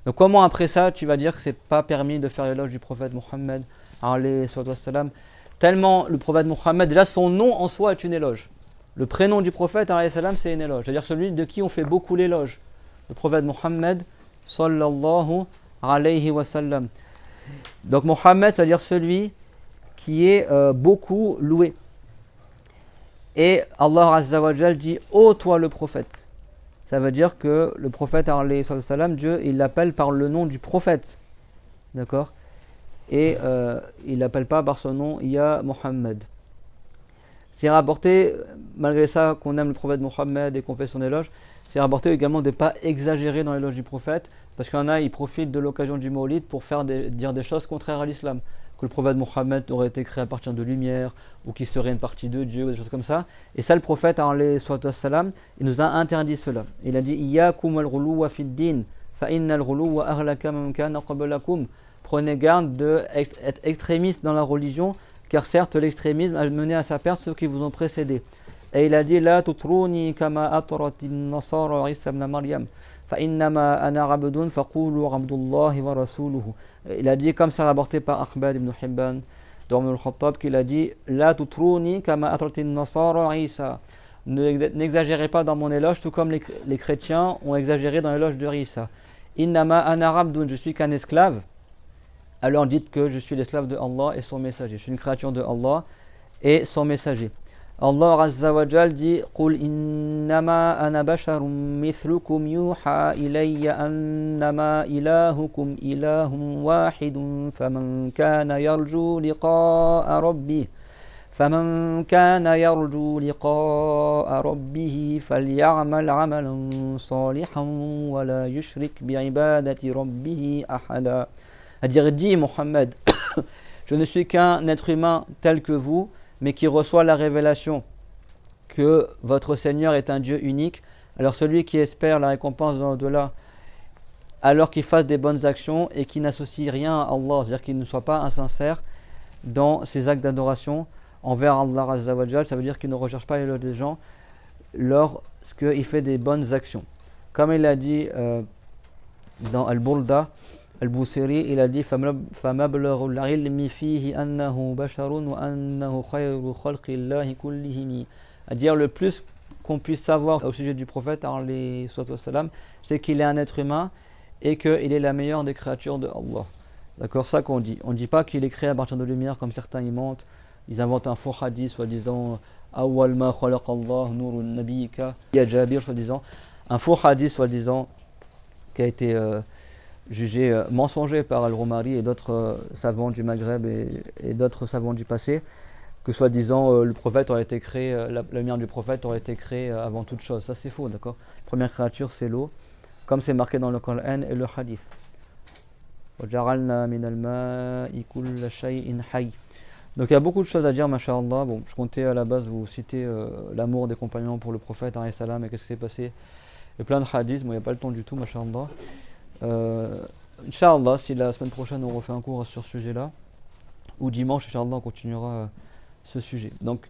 Donc comment après ça tu vas dire que c'est pas permis de faire l'éloge du prophète Muhammad alayhi salam? Tellement le prophète Muhammad, déjà son nom en soi est une éloge. Le prénom du prophète alayhi salam c'est une éloge, c'est-à-dire celui de qui on fait beaucoup l'éloge. Le prophète Muhammad sallallahu alayhi wa sallam. Donc Muhammad, c'est-à-dire celui qui est beaucoup loué. Et Allah Azza wa Jal dit ô toi le prophète. Ça veut dire que le prophète alayhi salam, Dieu il l'appelle par le nom du prophète. D'accord? Et il l'appelle pas par son nom Ya Muhammad. C'est rapporté, malgré ça qu'on aime le prophète Muhammad et qu'on fait son éloge, c'est rapporté également de ne pas exagérer dans l'éloge du prophète, parce qu'il y en a, ils profitent de l'occasion du Maulid pour dire des choses contraires à l'islam. Que le prophète Muhammad aurait été créé à partir de lumière, ou qu'il serait une partie de Dieu, ou des choses comme ça. Et ça, le prophète, alayhi salam, il nous a interdit cela. Il a dit Iyyakum al-ghuluwa fid din, fa inna al-ghuluwa ahlaka man kana qablakum. Prenez garde d'être extrémiste dans la religion, car certes l'extrémisme a mené à sa perte ceux qui vous ont précédé. Et il a dit La tutruni kama atratin nasara Isa ibn Maryam fa innama ana abdun faqulu abdullahi wa rasuluhu. Il a dit, comme ça rapporté par Akhbad ibn Hibban d'Omar al-Khattab, qu'il a dit La tutruni kama atratin nasara Isa. N'exagérez pas dans mon éloge, tout comme les chrétiens ont exagéré dans l'éloge de Isa. Innama ana abdun, je suis qu'un esclave. Alors dites que je suis l'esclave de Allah et son messager. Je suis une créature de Allah et son messager. Allah Azza wa Jal dit Qul innama ana basharun mithlukum yuha ilayya annama ilahukum ilahun wahidun faman kana yarju liqa'a rabbih falya'mal 'amalan salihan wa la yushrik bi'ibadati rabbih ahada. C'est-à-dire, dit Mohammed, je ne suis qu'un être humain tel que vous, mais qui reçoit la révélation que votre Seigneur est un Dieu unique. Alors celui qui espère la récompense dans l'au-delà, alors qu'il fasse des bonnes actions et qui n'associe rien à Allah, c'est-à-dire qu'il ne soit pas insincère dans ses actes d'adoration envers Allah Azza wa Jal, ça veut dire qu'il ne recherche pas l'éloge des gens, lorsqu'il fait des bonnes actions. Comme il a dit dans Al-Burda, Al-Busiri, il a dit فَمَبْلَغُ الْعِلْمِ فِيهِ أَنَّهُ بَشَرٌ وَأَنَّهُ خَيْرُ خَلْقِ اللَّهِ كُلِّهِمِ. À dire le plus qu'on puisse savoir au sujet du prophète, c'est qu'il est un être humain et qu'il est la meilleure des créatures de Allah. D'accord, ça qu'on dit. On ne dit pas qu'il est créé à partir de lumière comme certains y mentent. Ils inventent un faux hadith, soi-disant Awwal ma khalaqa Allah nurun nabiyika ya Jabir, soi-disant. Un faux hadith, soi-disant, qui a été jugé mensonger par Al-Rumari et d'autres savants du Maghreb et d'autres savants du passé, que soi-disant le prophète aurait été créé, la lumière du prophète aurait été créée avant toute chose. Ça c'est faux, d'accord. La première créature c'est l'eau, comme c'est marqué dans le Coran et le hadith. وَجَعَلْنَا مِنَ الْمَاءِ كُلَّ شَيْءٍ حَيٍّ. Donc il y a beaucoup de choses à dire, masha'Allah. Bon, je comptais à la base vous citer l'amour des compagnons pour le prophète, alayhi salam, et qu'est-ce qui s'est passé. Et plein de hadiths, bon il n'y a pas le temps du tout, masha'Allah. Inch'Allah, si la semaine prochaine on refait un cours sur ce sujet-là, ou dimanche, Inch'Allah, on continuera ce sujet. Donc,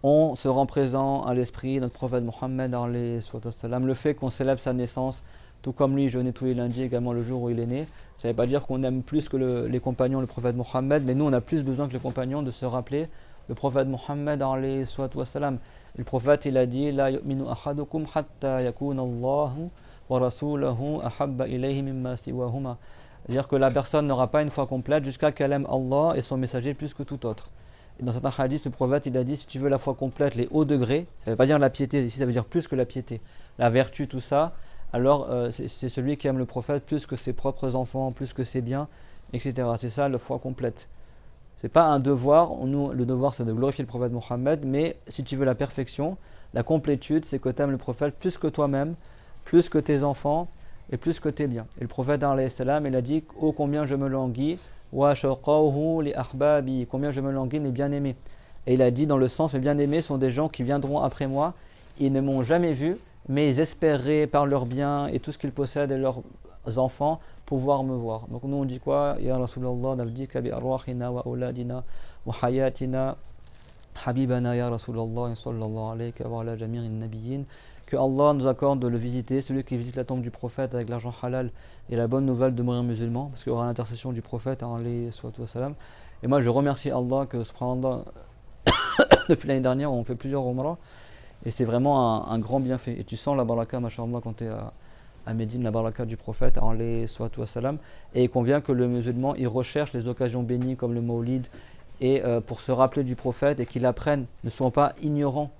on se rend présent à l'esprit de notre prophète Mohammed, le fait qu'on célèbre sa naissance, tout comme lui, jeûner tous les lundis, également le jour où il est né. Ça ne veut pas dire qu'on aime plus que les compagnons, le prophète Mohammed, mais nous, on a plus besoin que les compagnons de se rappeler le prophète Mohammed, le prophète, il a dit, La yu'minu ahadukum hatta yakuna Allahu wa rasulahu ahabba ilayhi mimma siwahuma. C'est-à-dire que la personne n'aura pas une foi complète jusqu'à qu'elle aime Allah et son messager plus que tout autre. Et dans certains hadiths, le prophète il a dit, si tu veux la foi complète, les hauts degrés, ça ne veut pas dire la piété, ici ça veut dire plus que la piété, la vertu, tout ça, alors c'est celui qui aime le prophète plus que ses propres enfants, plus que ses biens, etc. C'est ça la foi complète. C'est pas un devoir, nous, le devoir c'est de glorifier le prophète Mohammed, mais si tu veux la perfection, la complétude, c'est que tu aimes le prophète plus que toi-même, plus que tes enfants, et plus que tes biens. Et le prophète alayhi salam, il a dit, oh combien je me languis, wa shaqahu li ahbabi, combien je me languis mes bien-aimés. Et il a dit dans le sens, mes bien-aimés sont des gens qui viendront après moi, ils ne m'ont jamais vu, mais ils espéraient par leurs biens et tout ce qu'ils possèdent et leurs enfants pouvoir me voir. Donc nous on dit quoi? Ya Rasulallah, nabdika bi arwahina wa auladina wa hayatina habibana ya Rasulallah sallallahu alayka wa ala jami'in nabiyyin. Que Allah nous accorde de le visiter, celui qui visite la tombe du prophète avec l'argent halal et la bonne nouvelle de mourir musulman, parce qu'il y aura l'intercession du prophète alayhi salam. Et moi je remercie Allah que subhanallah depuis l'année dernière on fait plusieurs umrah et c'est vraiment un grand bienfait. Et tu sens la baraka, masha'Allah, quand tu es à Médine, la baraka du prophète alayhi salam. Et il convient que le musulman il recherche les occasions bénies comme le Mawlid et pour se rappeler du prophète et qu'il apprenne, ne soient pas ignorants,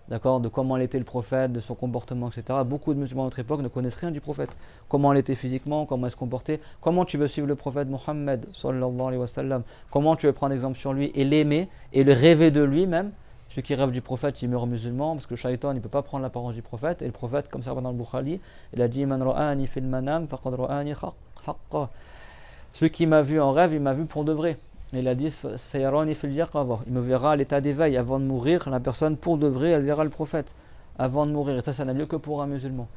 d'accord, de comment était le prophète, de son comportement, etc. Beaucoup de musulmans de notre époque ne connaissent rien du prophète. Comment il était physiquement, comment il se comportait, comment tu veux suivre le prophète Mohammed sallallahu alayhi wa sallam, comment tu veux prendre exemple sur lui et l'aimer et le rêver de lui même. Celui qui rêve du prophète, il meurt musulman parce que le shaitan ne peut pas prendre l'apparence du prophète. Et le prophète, comme ça va dans le Bukhari, il a dit Man ra'ani fil manam faqad ra'ani haqqa. Celui qui m'a vu en rêve, il m'a vu pour de vrai. Et il a dit Sayarani fil yaqadha. Il me verra à l'état d'éveil avant de mourir. La personne pour de vrai, elle verra le prophète avant de mourir. Et ça n'a lieu que pour un musulman.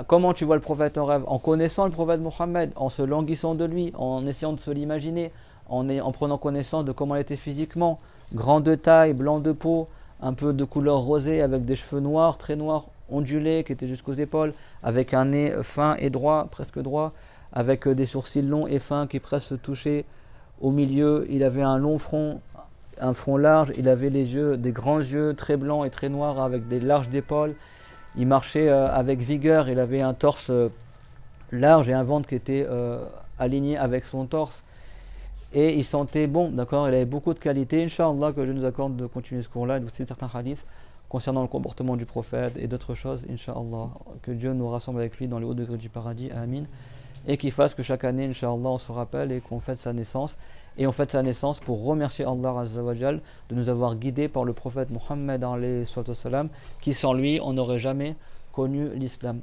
Comment tu vois le prophète en rêve? En connaissant le prophète Mohammed, en se languissant de lui, en essayant de se l'imaginer, en prenant connaissance de comment il était physiquement, grand de taille, blanc de peau, un peu de couleur rosée, avec des cheveux noirs, très noirs, ondulés, qui étaient jusqu'aux épaules, avec un nez fin et droit, presque droit, avec des sourcils longs et fins qui presque se touchaient au milieu. Il avait un long front, un front large, il avait les yeux, des grands yeux très blancs et très noirs avec des larges épaules. Il marchait avec vigueur, il avait un torse large et un ventre qui était aligné avec son torse. Et il sentait bon, d'accord, il avait beaucoup de qualités. Inch'Allah, que je nous accorde de continuer ce cours-là, de citer certains hadiths concernant le comportement du prophète et d'autres choses, Inch'Allah. Que Dieu nous rassemble avec lui dans les hauts degrés du paradis, Amin. Et qu'il fasse que chaque année, Inch'Allah, on se rappelle et qu'on fête sa naissance. Et on fête sa naissance pour remercier Allah Azza wa Jal de nous avoir guidés par le prophète Mohammed alayhi salam, qui sans lui, on n'aurait jamais connu l'islam.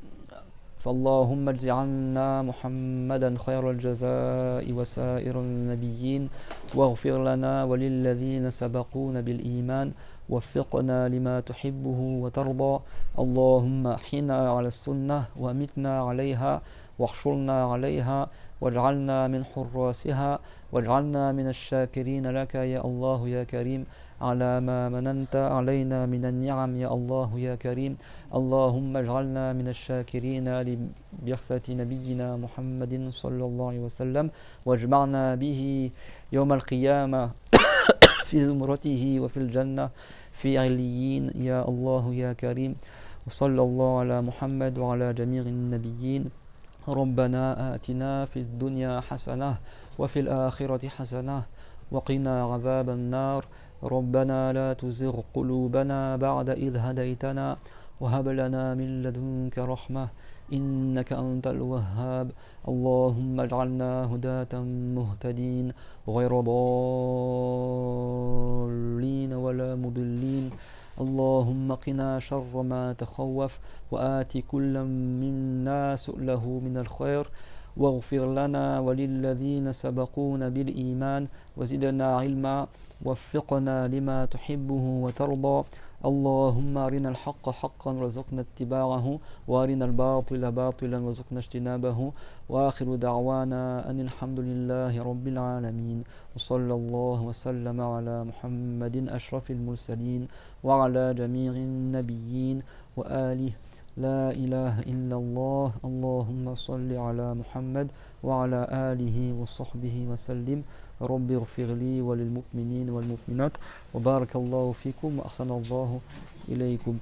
فاللهم اجعلنا محمدا خير الجزاء وسائر النبيين واغفر لنا وللذين سبقونا بالإيمان وفقنا لما تحبه وترضى اللهم احينا على السنة وامتنا عليها واحشرنا عليها واجعلنا من حراسها واجعلنا من الشاكرين لك يا الله يا كريم على ما مننت علينا من النعم يا الله يا كريم. اللهم اجعلنا من الشاكرين لبعثة نبينا محمد صلى الله عليه وسلم، واجمعنا به يوم القيامة في زمرته وفي الجنة في عليين يا الله يا كريم. وصلى الله على محمد وعلى جميع النبيين. ربنا آتنا في الدنيا حسنة وفي الآخرة حسنة وقنا عذاب النار. ربنا لا تزغ قلوبنا بعد إذ هديتنا وهب لنا من لدنك رحمة إنك أنت الوهاب. اللهم اجعلنا هداة مهتدين غير ضالين ولا مضلين. اللهم قنا شر ما تخوف وآت كل منا سؤله من الخير، واغفر لنا وللذين سبقونا بالإيمان وزدنا علما، وفقنا لما تحبه وترضى. اللهم أرنا الحق حقا وارزقنا اتباعه، وأرنا الباطل باطلا وارزقنا اجتنابه. وآخر دعوانا أن الحمد لله رب العالمين، وصلى الله وسلم على محمد أشرف المرسلين وعلى جميع النبيين وآله. لا إله إلا الله. اللهم صل على محمد وعلى آله وصحبه وسلم. رب اغفر لي وللمؤمنين والمؤمنات، وبارك الله فيكم وأحسن الله إليكم.